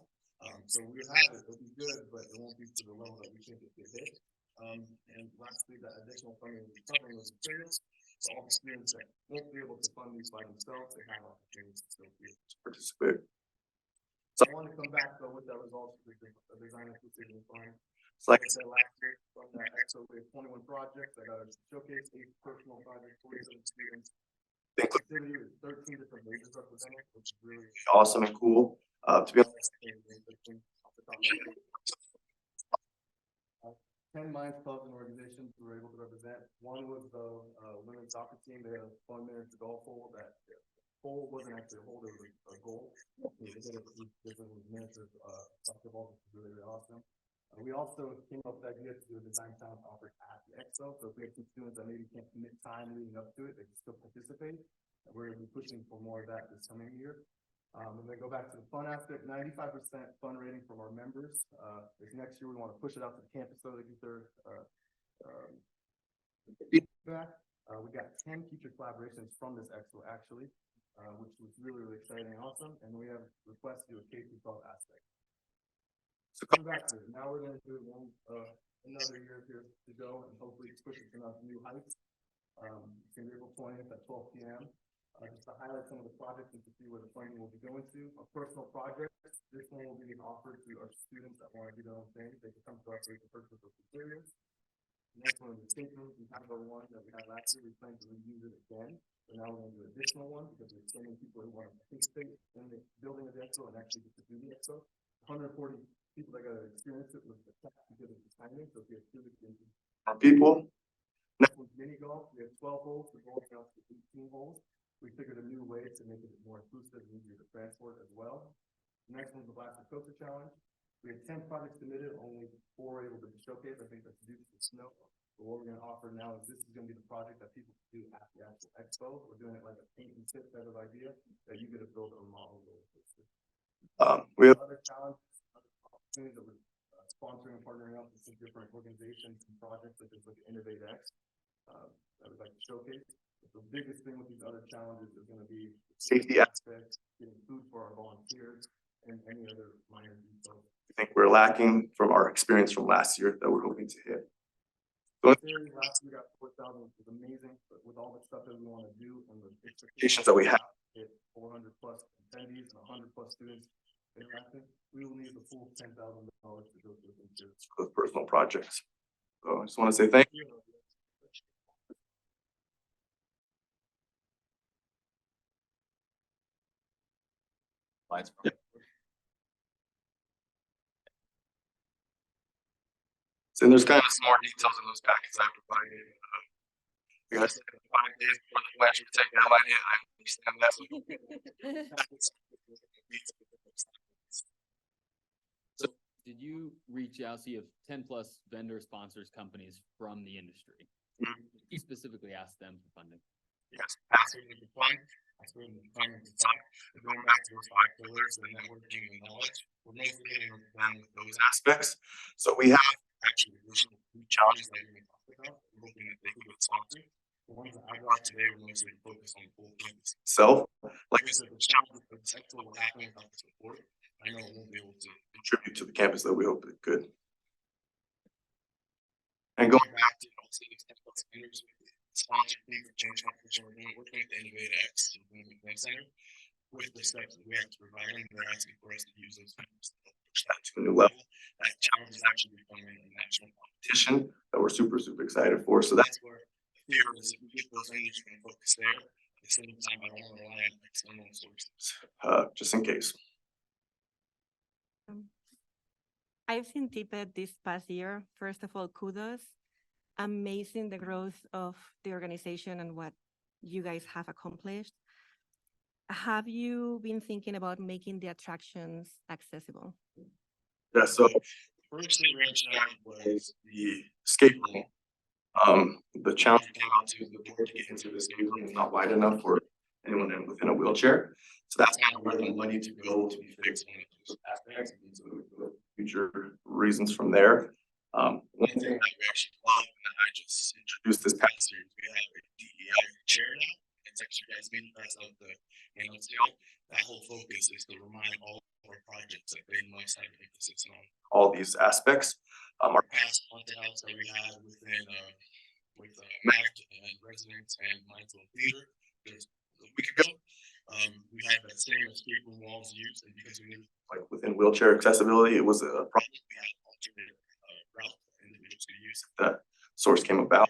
So we have it, it'll be good, but it won't be to the level that we think it could hit. And lastly, that additional funding will be covering those materials. So all the students that won't be able to fund these by themselves, they have opportunities to still be able to participate. So I want to come back though with that results of the design inclusivity and fund. So like I said last year, from that expo, we had 21 projects. I got a showcase, 8 personal projects, 47 students. The inclusivity was 13 different majors represented, which is really awesome and cool. To be honest, 10 Minds clubs and organizations we were able to represent. One was the women's soccer team. They had a fun miniature golf hole. That hole wasn't actually a hole, it was a goal. They did it with different miniature soccer balls, which was really, really awesome. We also came up with the idea to do a design challenge offered at the expo. So if we have some students that maybe can't commit time leading up to it, they can still participate. We're going to be pushing for more of that this coming year. And then go back to the fun aspect, 95% fun rating from our members. This next year, we want to push it out to the campus so they get their feedback. We got 10 future collaborations from this expo actually, which was really, really exciting and awesome. And we have requests to do a K-12 aspect. So come back to it. Now we're going to do another year here to go and hopefully push it to new heights. It's going to be April 20th at 12 p.m. Just to highlight some of the projects and to see where the funding will be going to. A personal project, this one will be offered to our students that want to do their own thing. They can come to us to purchase those materials. The next one is the escape room. We have our one that we had last year. We plan to reuse it again. So now we're going to do an additional one because we're sending people who want to participate in the building of the expo and actually get to do the expo. 140 people that got to experience it with the tech because of the timing. So if you have students our people. Next one's mini golf. We have 12 holes. We're going out to 18 holes. We figured a new way to make it more inclusive and easier to transport as well. The next one's the Blaster Coaster Challenge. We had 10 projects submitted, only 4 able to be showcased. I think that's due to the snow. But what we're gonna offer now is this is gonna be the project that people do at the actual expo. We're doing it like a paint and sip type of idea that you get to build a model with. We have other challenges, other opportunities that we're sponsoring and partnering up with some different organizations and projects such as like Innovate X. That would like to showcase. But the biggest thing with these other challenges is gonna be safety aspects, getting food for our volunteers, and any other minor details I think we're lacking from our experience from last year that we're hoping to hit. So last year we got 4,000, which is amazing, but with all the stuff that we want to do and the expectations that we have, hit 400 plus attendees and 100 plus students interacting, we will need the full $10,000 to go through those personal projects. So I just want to say thank you. Slides. So there's kind of some more details in those packets I provided. You guys said 5 days before the flash would take that idea. I understand that. So did you reach out, so you have 10 plus vendor sponsors, companies from the industry? You specifically asked them for funding? Yes, asking the fund, asking the fund at the top, and going back to those 5 pillars and networking and knowledge. We're mostly getting down with those aspects. So we have actually additional challenges that we talked about. We're hoping that they could get sponsored. The ones that I brought today were mostly focused on the full campus itself. Like I said, the challenges of this expo will happen without the support. I know it won't be able to contribute to the campus that we hope it could. And going back to also these vendors, sponsored thing for change competition, we're doing working with the Innovate X and the Event Center with the steps that we have to provide them. They're asking for us to use those things to push that to a new level. That challenge is actually becoming a national competition that we're super excited for. So that's where the fear is, if we get those vendors, we're gonna focus there. At the same time, I don't want to rely on external sources, just in case. I've seen Tippett this past year. First of all, kudos. Amazing the growth of the organization and what you guys have accomplished. Have you been thinking about making the attractions accessible? Yeah, so first thing we reached out was the escape room. The challenge came out to the board to get into the escape room is not wide enough for anyone within a wheelchair. So that's kind of where the money to go to be fixed on those aspects and so future reasons from there. One thing that we actually love and that I just introduced this past year is we have a DEI chair now. It's actually guys meeting us of the sale. That whole focus is to remind all of our projects that they must have emphasis on all these aspects. Our past haunted house that we had within with Mac and residents and mindful theater just a week ago. We had that same escape room walls used, and because we knew like within wheelchair accessibility, it was a problem. We had alternate route for individuals to use if that source came about.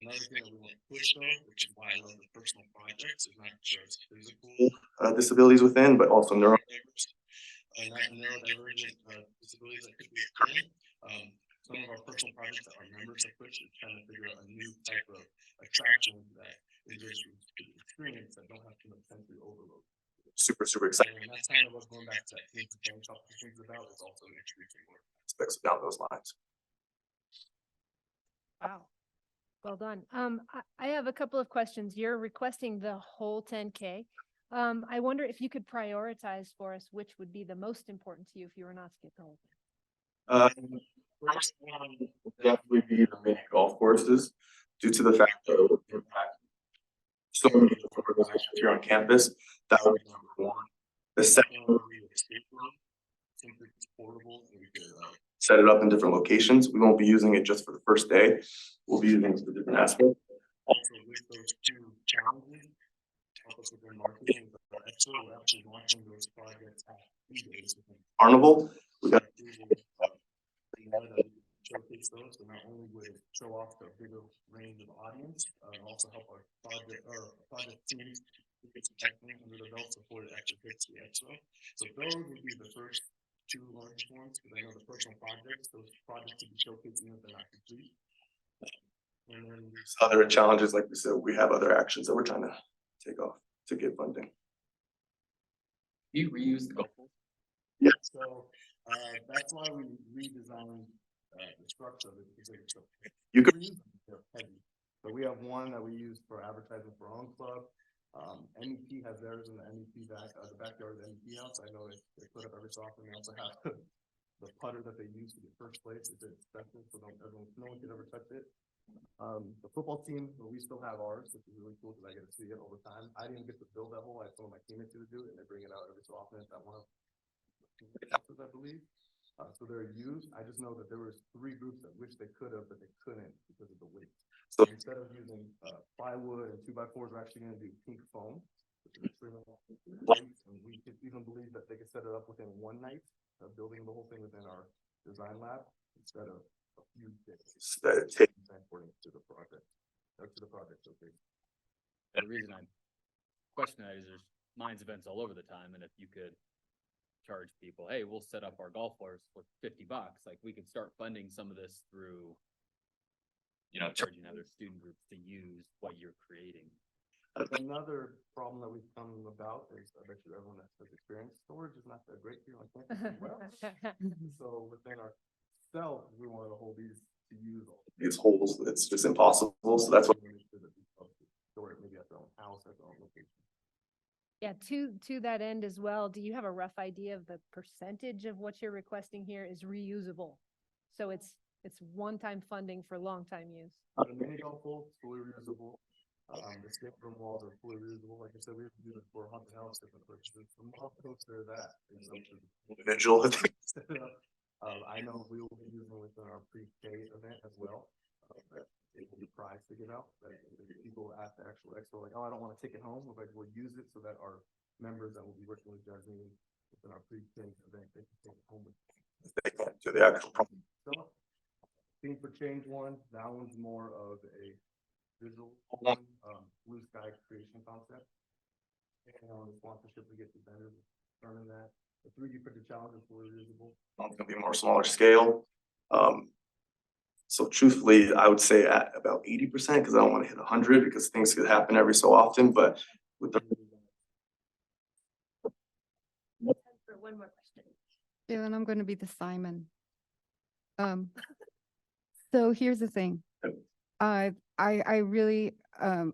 Another thing that we want to push though, which is why I love the personal projects, is not just physical disabilities within, but also neurodivergent disabilities that could be occurring. Some of our personal projects that our members have pushed is trying to figure out a new type of attraction that individuals could experience that don't have too much sensory overload. Super exciting. And that's kind of what's going back to that thing that James talked about is also introducing more aspects down those lines. Wow. Well done. I have a couple of questions. You're requesting the whole 10K. I wonder if you could prioritize for us which would be the most important to you if you were not to get the whole thing. First one would definitely be the mini golf courses, due to the fact that it would impact so many different organizations here on campus. That would be number one. The second one would be the escape room. Simply it's portable, and we could set it up in different locations. We won't be using it just for the first day. We'll be using it for different aspects. Also, with those 2 challenges, to help us with our marketing, we're actually launching those projects at days within Carnival. We got showcase those, so not only would it show off the bigger range of audience, also help our project teams get some technique under the belt before it actually hits the expo. So those would be the first 2 large ones, because I know the personal projects, those projects to be showcased even if they're not complete. And then there's other challenges, like we said, we have other actions that we're trying to take off to get funding. You reuse the golf ball? Yeah, so that's why we redesigned the structure of it. You could use them, they're heavy. So we have one that we use for advertising for our own club. MEP has theirs in the MEP the backyard of the MEP house. I know they put up every so often. They also have the putter that they use to get first place. It's special, so no one can ever touch it. The football team, we still have ours, which is really cool because I get to see it all the time. I didn't get to build that hole. I told my teammates to do it, and they bring it out every so often. It's at one of I believe. So they're used. I just know that there was 3 groups that wish they could have, but they couldn't because of the weight. So instead of using plywood and 2x4s, we're actually going to do pink foam. And we could even believe that they could set it up within one night of building the whole thing within our design lab instead of a few days. According to the project. To the project. Okay. The reason I question that is there's Minds events all over the time, and if you could charge people, hey, we'll set up our golf course for $50, like we could start funding some of this through, charging other student groups to use what you're creating. Another problem that we've come about is, I bet you everyone that has experience, storage is not that great here on campus as well. So within ourselves, we wanted to hold these to use all these holes. It's just impossible. So that's why we make sure that we store it maybe at their own house, at their own location. Yeah, to that end as well, do you have a rough idea of the percentage of what you're requesting here is reusable? So it's one-time funding for long-time use. The mini golf hole is fully reusable. The skate room walls are fully reusable. Like I said, we have to do it for haunted house different purposes. The mall coaster that is individual. I know we will be using within our pre-K event as well. It will be prized to give out. People at the actual expo like, oh, I don't want to take it home. We're like, we'll use it so that our members that will be working with Jasmine within our pre-K event, they can take it home with them. They can do the actual problem. So, Theme for Change one, that one's more of a visual, blue sky creation concept. And on the sponsorship, we get the better determine that. The 3D printed challenge is fully reusable. It's gonna be more smaller scale. So truthfully, I would say at about 80% because I don't want to hit 100 because things could happen every so often. But with the For one more question. Yeah, and I'm going to be the Simon. So here's the thing. I really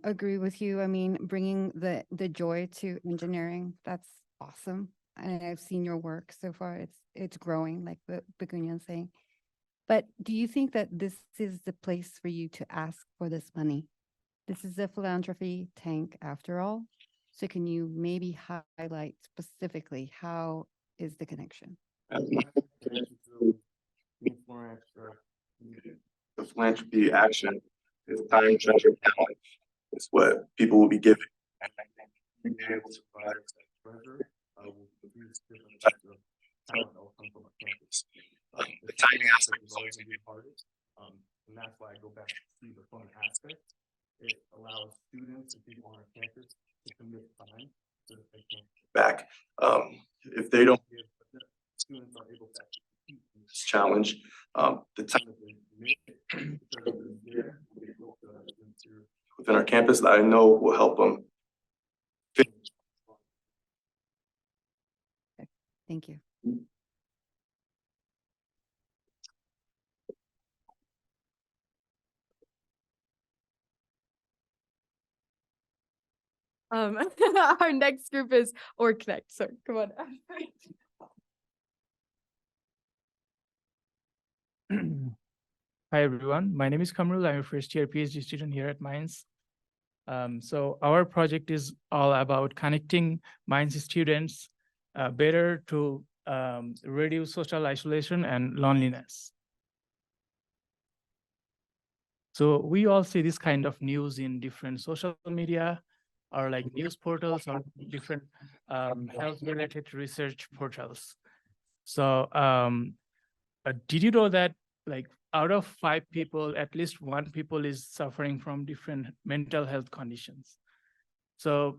agree with you. I mean, bringing the joy to engineering, that's awesome. And I've seen your work so far. It's growing, like Begunian's saying. But do you think that this is the place for you to ask for this money? This is a philanthropy tank after all. So can you maybe highlight specifically how is the connection? The philanthropy action is time, treasure, talent. It's what people will be giving. And I think being able to provide that treasure will produce different types of talent that will come from our campus. The timing aspect is always going to be hardest. And that's why I go back to see the fun aspect. It allows students and people on our campus to commit time so that they can get back. If they don't give, students are able to actually compete in this challenge. The time that they commit within our campus that I know will help them. Thank you. Our next group is Connect. So come on. Hi, everyone. My name is Kamrul. I'm a first-year PhD student here at Mines. So our project is all about connecting Mines students better to reduce social isolation and loneliness. So we all see this kind of news in different social media or like news portals or different health-related research portals. So did you know that like out of 5 people, at least 1 people is suffering from different mental health conditions? So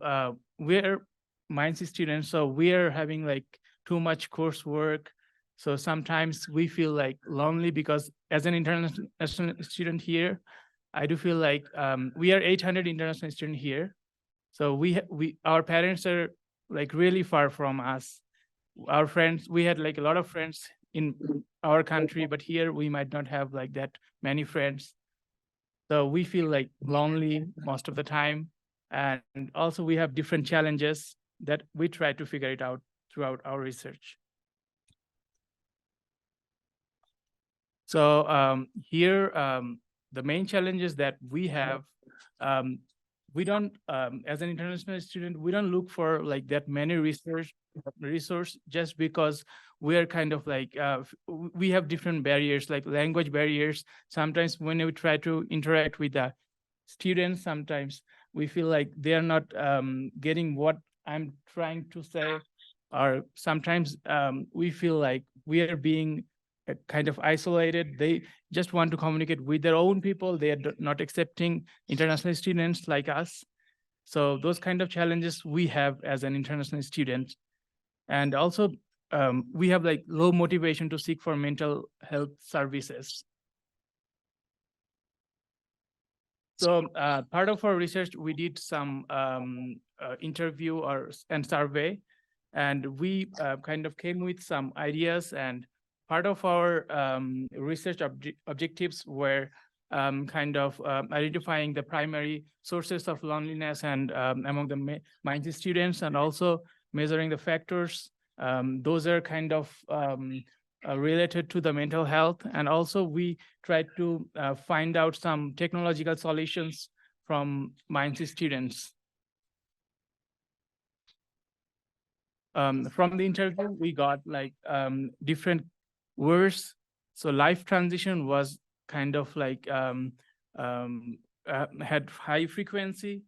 we're Mines students, so we're having like too much coursework. So sometimes we feel like lonely because as an international student here, I do feel like we are 800 international students here. So our parents are like really far from us. Our friends, we had like a lot of friends in our country, but here we might not have like that many friends. So we feel like lonely most of the time. And also we have different challenges that we try to figure it out throughout our research. So here, the main challenges that we have, we don't, as an international student, we don't look for like that many resource just because we are kind of like, we have different barriers, like language barriers. Sometimes when we try to interact with the students, sometimes we feel like they are not getting what I'm trying to say, or sometimes we feel like we are being kind of isolated. They just want to communicate with their own people. They are not accepting international students like us. So those kind of challenges we have as an international student. And also we have like low motivation to seek for mental health services. So part of our research, we did some interview and survey, and we kind of came with some ideas. And part of our research objectives were kind of identifying the primary sources of loneliness and among the Minds students, and also measuring the factors. Those are kind of related to the mental health. And also we tried to find out some technological solutions from Minds students. From the interview, we got like different words. So life transition was kind of like had high frequency,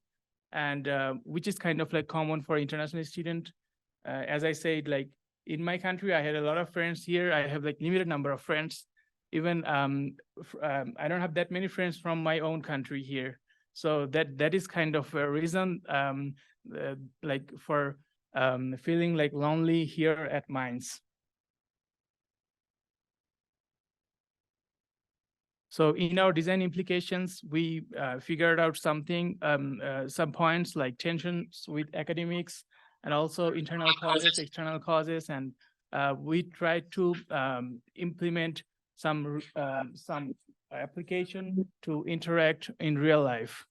and which is kind of like common for international student. As I said, like in my country, I had a lot of friends. Here I have like limited number of friends. Even I don't have that many friends from my own country here. So that is kind of a reason like for feeling like lonely here at Minds. So in our design implications, we figured out something, some points like tensions with academics, and also internal causes, external causes, and we tried to implement some application to interact in real life.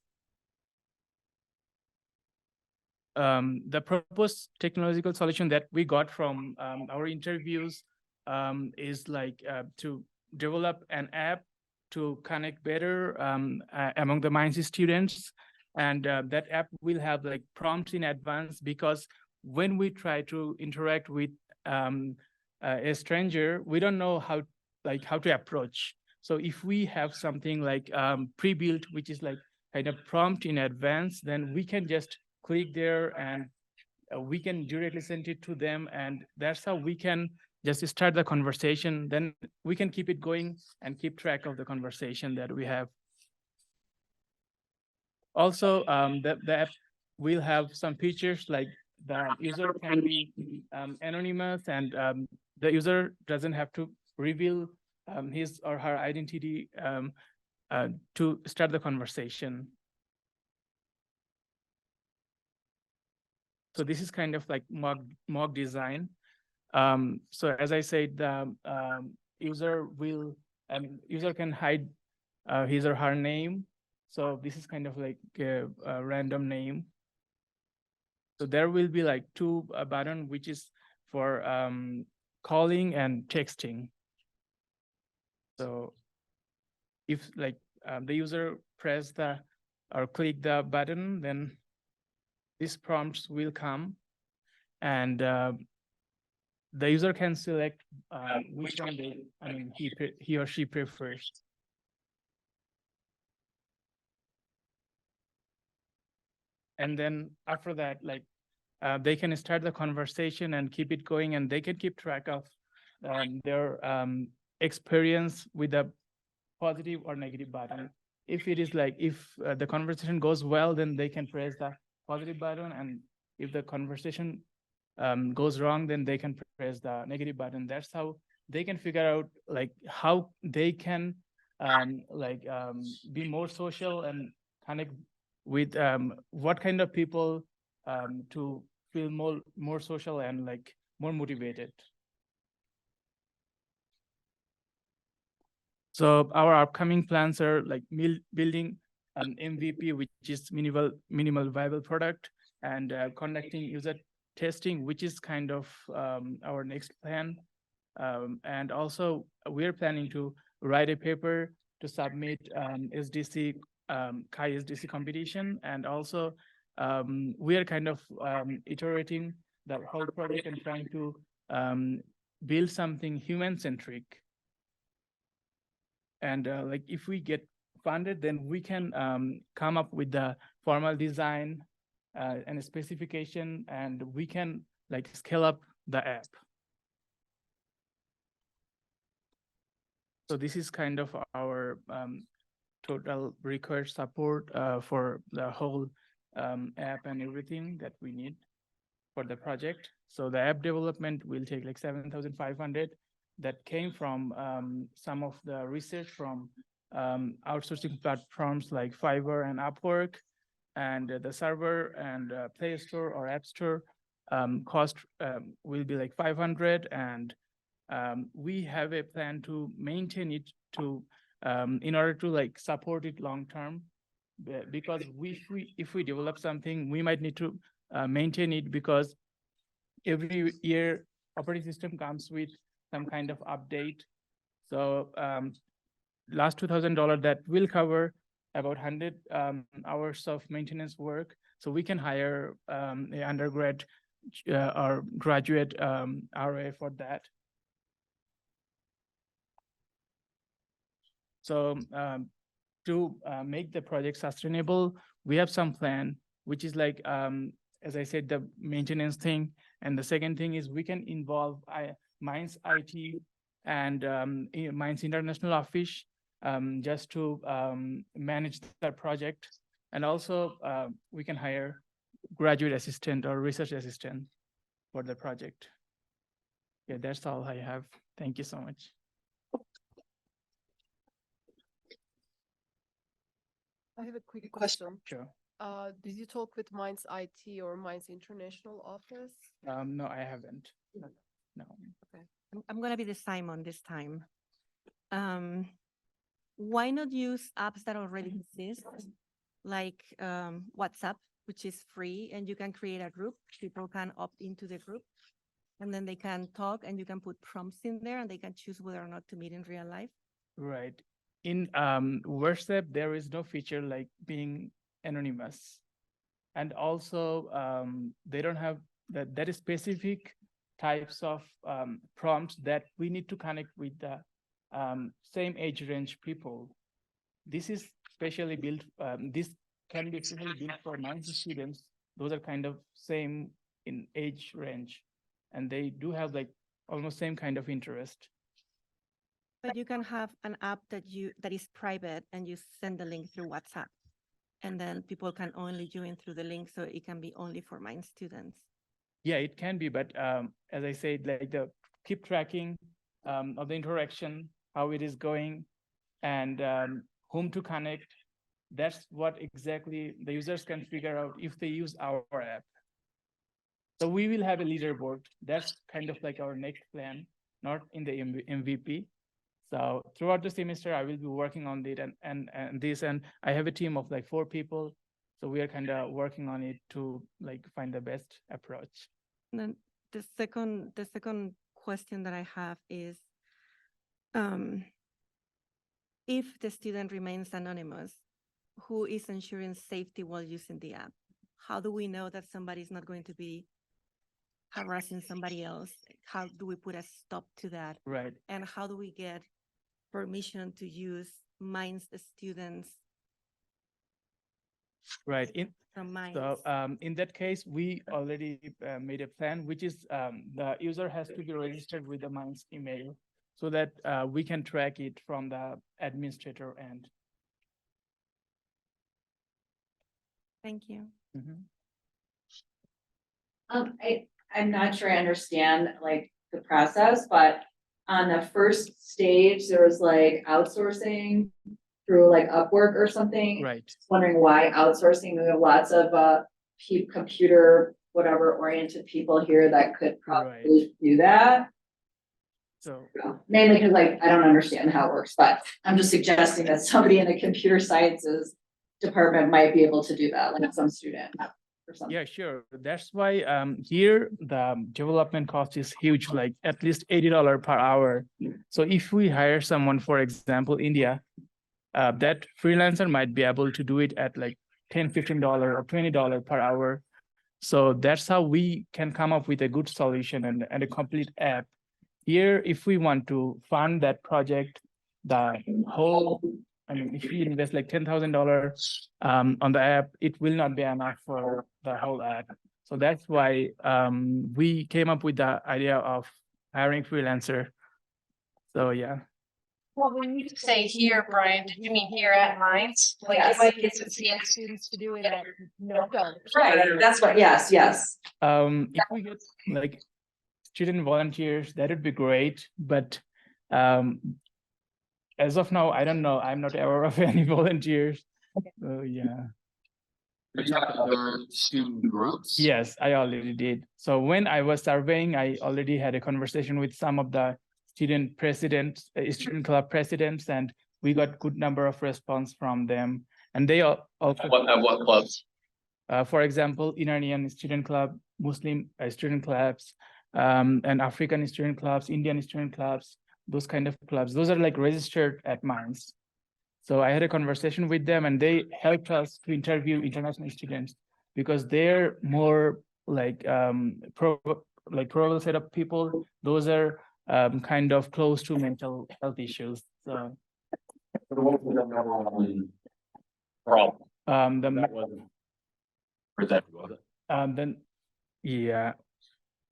The proposed technological solution that we got from our interviews is like to develop an app to connect better among the Minds students. And that app will have like prompts in advance, because when we try to interact with a stranger, we don't know how to approach. So if we have something like pre-built, which is like kind of prompt in advance, then we can just click there and we can directly send it to them. And that's how we can just start the conversation. Then we can keep it going and keep track of the conversation that we have. Also, the app will have some features like the user can be anonymous, and the user doesn't have to reveal his or her identity to start the conversation. So this is kind of like mock design. So as I said, the user can hide his or her name. So this is kind of like a random name. So there will be like two button, which is for calling and texting. So if like the user press or click the button, then these prompts will come, and the user can select which one he or she prefers. And then after that, like they can start the conversation and keep it going, and they can keep track of their experience with a positive or negative button. If it is like, if the conversation goes well, then they can press the positive button, and if the conversation goes wrong, then they can press the negative button. That's how they can figure out like how they can be more social and connect with what kind of people to feel more social and like more motivated. So our upcoming plans are like building an MVP, which is minimal viable product, and conducting user testing, which is kind of our next plan. And also we're planning to write a paper to submit SDC, Kai SDC competition. And also we are kind of iterating the whole project and trying to build something human-centric. And like if we get funded, then we can come up with the formal design and a specification, and we can like scale up the app. So this is kind of our total required support for the whole app and everything that we need for the project. So the app development will take like 7,500. That came from some of the research from outsourcing platforms like Fiverr and Upwork, and the server and Play Store or App Store cost will be like 500, and we have a plan to maintain it to in order to like support it long term, because if we develop something, we might need to maintain it, because every year operating system comes with some kind of update. So last $2,000 that will cover about 100 hours of maintenance work. So we can hire an undergrad or graduate RA for that. So to make the project sustainable, we have some plan, which is like, as I said, the maintenance thing. And the second thing is we can involve Minds IT and Minds International Office just to manage that project. And also we can hire graduate assistant or research assistant for the project. Yeah, that's all I have. Thank you so much. I have a quick question. Sure. Did you talk with Minds IT or Minds International Office? No, I haven't. No. Okay. I'm gonna be the Simon this time. Why not use apps that already exist, like WhatsApp, which is free, and you can create a group. People can opt into the group, and then they can talk, and you can put prompts in there, and they can choose whether or not to meet in real life. Right. In WhatsApp, there is no feature like being anonymous. And also, they don't have that is specific types of prompts that we need to connect with the same age range people. This is specially built, this can be specially built for Minds students. Those are kind of same in age range, and they do have like almost same kind of interest. But you can have an app that is private, and you send the link through WhatsApp, and then people can only join through the link, so it can be only for Minds students. Yeah, it can be, but as I said, like the keep tracking of the interaction, how it is going, and whom to connect. That's what exactly the users can figure out if they use our app. So we will have a leaderboard. That's kind of like our next plan, not in the MVP. So throughout the semester, I will be working on it and this, and I have a team of like 4 people. So we are kind of working on it to like find the best approach. And then the second question that I have is, if the student remains anonymous, who is ensuring safety while using the app? How do we know that somebody is not going to be harassing somebody else? How do we put a stop to that? Right. And how do we get permission to use Minds students? Right. From Minds. So in that case, we already made a plan, which is the user has to be registered with the Minds email so that we can track it from the administrator end. Thank you. Mm-hmm. I'm not sure I understand like the process, but on the first stage, there was like outsourcing through like Upwork or something. Right. Just wondering why outsourcing. We have lots of computer, whatever oriented people here that could probably do that. So Mainly because like, I don't understand how it works, but I'm just suggesting that somebody in the computer sciences department might be able to do that, like some student or something. yeah, sure. That's why here the development cost is huge, like at least $80 per hour. So if we hire someone, for example, India, that freelancer might be able to do it at like $10, $15 or $20 per hour. So that's how we can come up with a good solution and a complete app. Here, if we want to fund that project, the whole, I mean, if we invest like $10,000 on the app, it will not be enough for the whole app. So that's why we came up with the idea of hiring freelancer. So yeah. Well, when you say here, Brian, did you mean here at Mines? Like Yes. you might get some students to do it at no dollars. Right, that's what, yes. If we get like student volunteers, that would be great. But as of now, I don't know. I'm not aware of any volunteers. So yeah. Are you talking about student groups? Yes, I already did. So when I was surveying, I already had a conversation with some of the student presidents, student club presidents, and we got good number of response from them. And they also What clubs? For example, Iranian student club, Muslim student clubs, and African student clubs, Indian student clubs, those kind of clubs. Those are like registered at Mines. So I had a conversation with them and they helped us to interview international students because they're more like probable set of people. Those are kind of close to mental health issues. So Problem. Then yeah,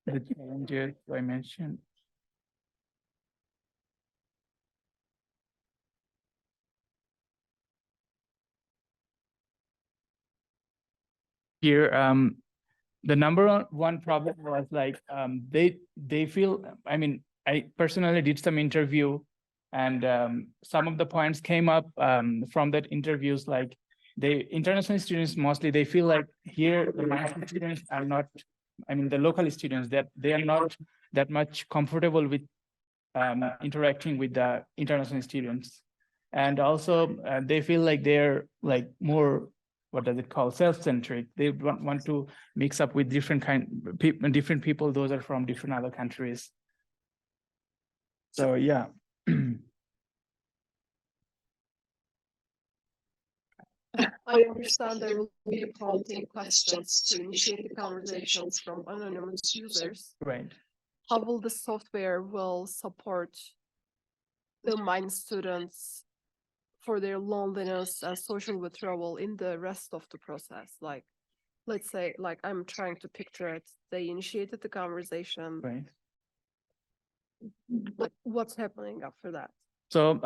the changes I mentioned. Here, the number one problem was like they feel, I mean, I personally did some interview and some of the points came up from that interviews, like they international students mostly they feel like here the national students are not, I mean the local students, that they are not that much comfortable with interacting with the international students. And also they feel like they're like more, what does it call, self-centric. They want to mix up with different different people. Those are from different other countries. So yeah. I understand there will be prompting questions to initiate the conversations from anonymous users. Right. How will the software will support the Mind students for their loneliness and social withdrawal in the rest of the process? Like, let's say, like I'm trying to picture it. They initiated the conversation. Right. Like, what's happening after that? So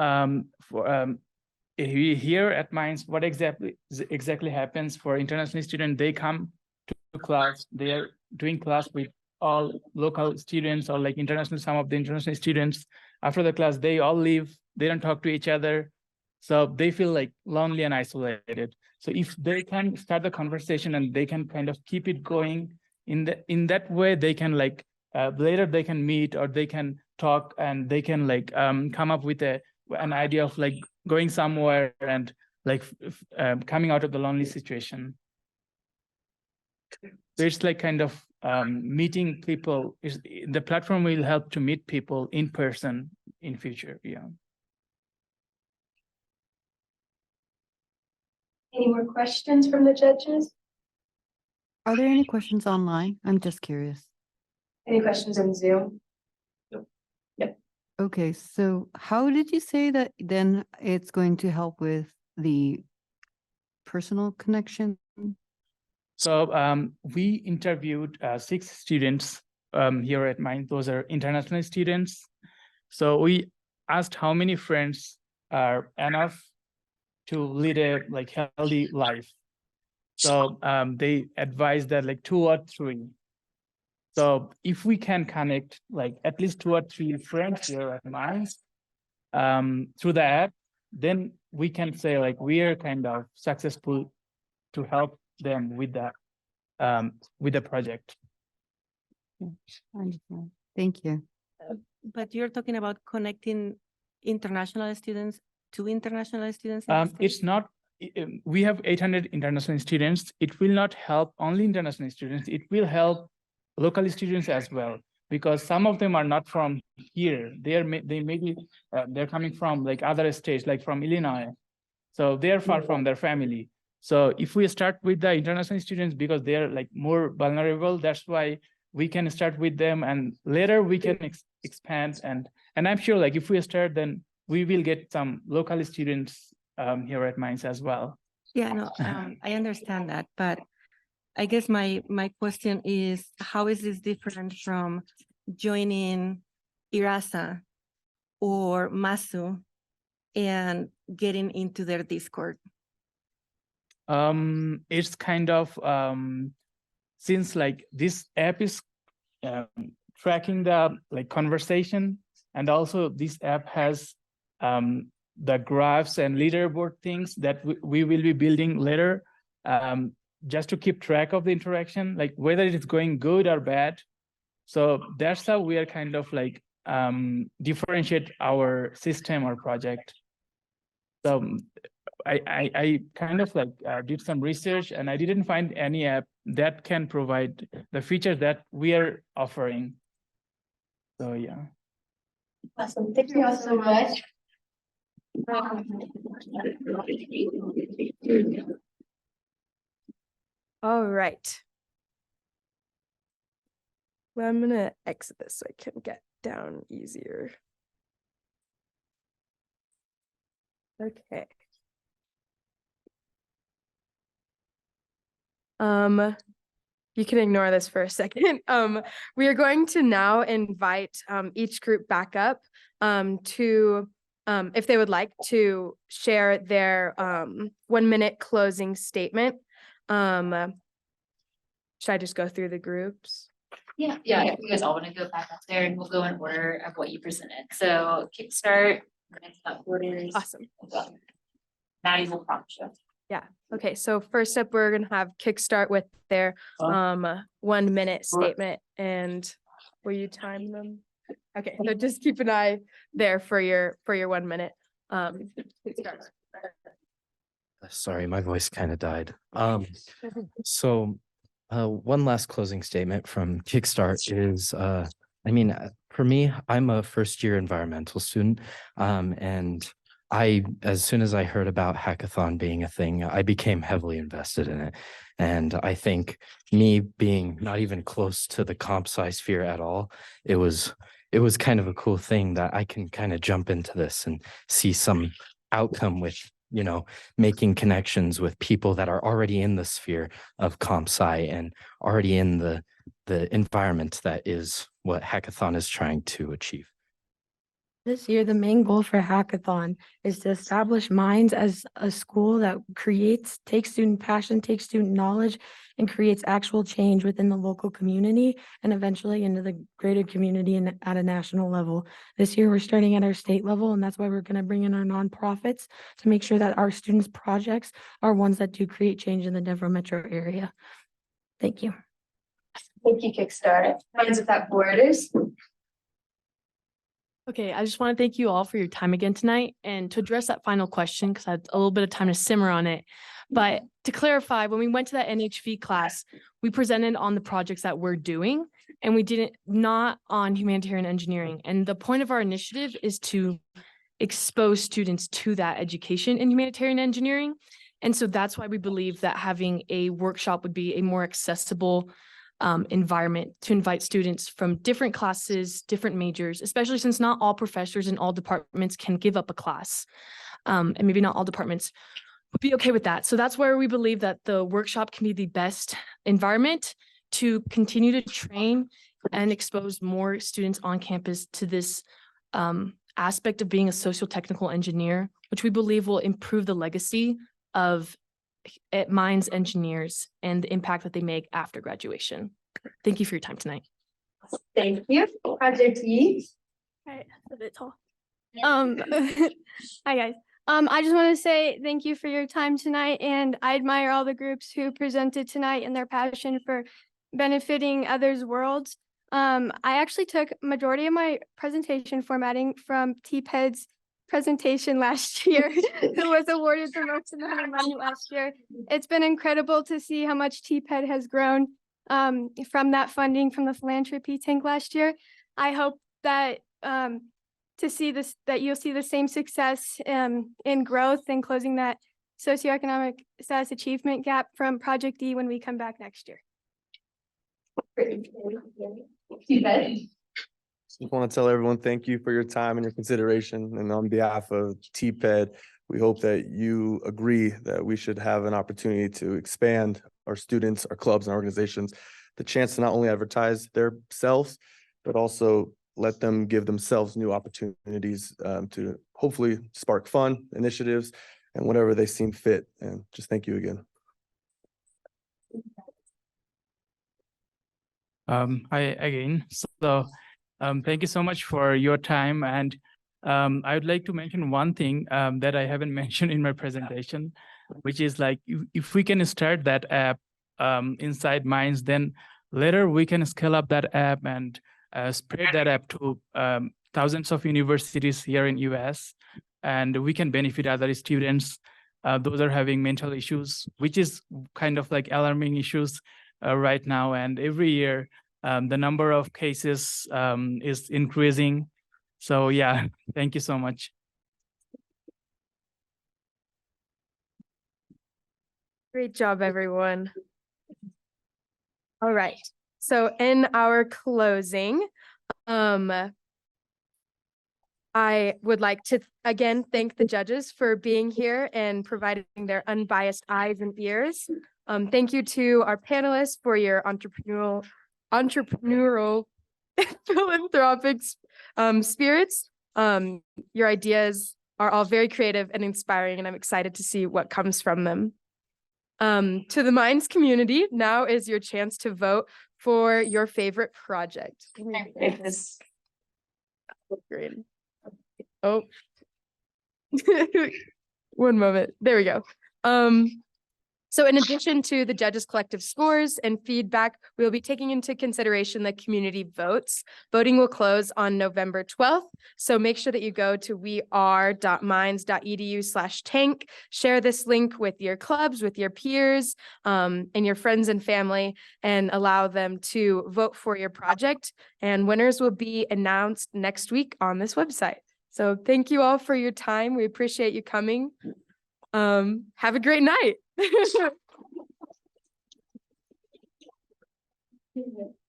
here at Mines, what exactly happens for international students? They come to class, they are doing class with all local students or like international, some of the international students. After the class, they all leave, they don't talk to each other. So they feel like lonely and isolated. So if they can start the conversation and they can kind of keep it going in that way, they can like later they can meet or they can talk and they can like come up with an idea of like going somewhere and like coming out of the lonely situation. So it's like kind of meeting people. The platform will help to meet people in person in future. Yeah. Any more questions from the judges? Are there any questions online? I'm just curious. Any questions on Zoom? Okay, so how did you say that then it's going to help with the personal connection? So we interviewed 6 students here at Mines. Those are international students. So we asked how many friends are enough to lead a like healthy life. So they advised that like 2 or 3. So if we can connect like at least 2 or 3 friends here at Mines through the app, then we can say like we are kind of successful to help them with the project. I understand. Thank you. But you're talking about connecting international students to international students? in the It's States? not, we have 800 international students. It will not help only international students. It will help local students as well, because some of them are not from here. They may be, they're coming from like other states, like from Illinois. So they're far from their family. So if we start with the international students, because they're like more vulnerable, that's why we can start with them, and later we can expand. And I'm sure like if we start, then we will get some local students here at Mines as well. Yeah, no, I understand that, but I guess my question is, how is this different from joining IRASA or MASU and getting into their Discord? It's kind of since like this app is tracking the like conversation, and also this app has the graphs and leaderboard things that we will be building later, just to keep track of the interaction, like whether it is going good or bad. So that's how we are kind of like differentiate our system or project. So I kind of like did some research, and I didn't find any app that can provide the features that we are offering. So yeah. Awesome. Thank you all so much. All right. Well, I'm gonna exit this so I can get down easier. Okay. You can ignore this for a second. We are going to now invite each group back up to if they would like to share their 1 minute closing statement. Should I just go through the groups? Yeah, if you guys all want to go back up there, and we'll go in order of what you presented. So Kickstart, borders. Awesome. Maddie will prompt you. Yeah. Okay. So first up, we're gonna have Kickstart with their 1 minute statement. And will you time them? Okay. So just keep an eye there for your 1 minute. Kickstart. Sorry, my voice kind of died. So one last closing statement from Kickstart is, for me, I'm a first-year environmental student, and as soon as I heard about hackathon being a thing, I became heavily invested in it. And I think me being not even close to the comp sci sphere at all, it was kind of a cool thing that I can kind of jump into this and see some outcome with, making connections with people that are already in the sphere of comp sci and already in the environment that is what hackathon is trying to achieve. This year, the main goal for Hackathon is to establish Minds as a school that takes student passion, takes student knowledge, and creates actual change within the local community and eventually into the greater community and at a national level. This year, we're starting at our state level, and that's why we're going to bring in our nonprofits to make sure that our students' projects are ones that do create change in the Denver metro area. Thank you. Thank you, Kickstart. Minds Without Borders. Okay, I just want to thank you all for your time again tonight, and to address that final question, because I had a little bit of time to simmer on it. But to clarify, when we went to that NHV class, we presented on the projects that we're doing, and we not on humanitarian engineering. And the point of our initiative is to expose students to that education in humanitarian engineering. And so that's why we believe that having a workshop would be a more accessible environment to invite students from different classes, different majors, especially since not all professors in all departments can give up a class. And maybe not all departments would be okay with that. So that's where we believe that the workshop can be the best environment to continue to train and expose more students on campus to this aspect of being a socio-technical engineer, which we believe will improve the legacy of Minds engineers and the impact that they make after graduation. Thank you for your time tonight. Thank you. Project E. Alright, a bit tall. Hi guys. I just want to say thank you for your time tonight, and I admire all the groups who presented tonight and their passion for benefiting others' worlds. I actually took majority of my presentation formatting from TPED's presentation last year, who was awarded the most amount of money last year. It's been incredible to see how much TPED has grown from that funding from the Philanthropy Tank last year. I hope that to see this, that you'll see the same success in growth and closing that socioeconomic status achievement gap from Project D when we come back next year. Just want to tell everyone, thank you for your time and your consideration. And on behalf of TPED, we hope that you agree that we should have an opportunity to expand our students, our clubs and organizations, the chance to not only advertise themselves, but also let them give themselves new opportunities to hopefully spark fun initiatives and whatever they seem fit. And just thank you again. Hi again. So thank you so much for your time. And I would like to mention one thing that I haven't mentioned in my presentation, which is like, if we can start that app inside Minds, then later we can scale up that app and spread that app to thousands of universities here in US, and we can benefit other students. Those are having mental issues, which is kind of like alarming issues right now. And every year, the number of cases is increasing. So yeah, thank you so much. Great job, everyone. All right. So in our closing, I would like to again thank the judges for being here and providing their unbiased eyes and ears. Thank you to our panelists for your entrepreneurial philanthropic spirits. Your ideas are all very creative and inspiring, and I'm excited to see what comes from them. To the Minds community, now is your chance to vote for your favorite project. Oh, one moment. There we go. So in addition to the judges' collective scores and feedback, we'll be taking into consideration the community votes. Voting will close on November 12th. So make sure that you go to weare.minds.edu/tank, share this link with your clubs, with your peers, and your friends and family, and allow them to vote for your project. And winners will be announced next week on this website. So thank you all for your time. We appreciate you coming. Have a great night.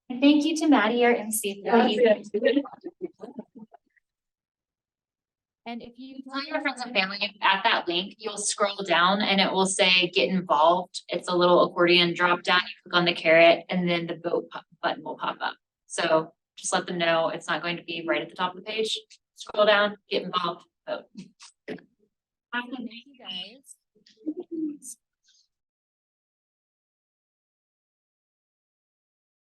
And thank you to Maddie, our MC. And if you tell your friends and family at that link, you'll scroll down and it will say get involved. It's a little accordion drop down. You click on the carrot and then the vote button will pop up. So just let them know it's not going to be right at the top of the page. Scroll down, get involved, vote. Thank you guys.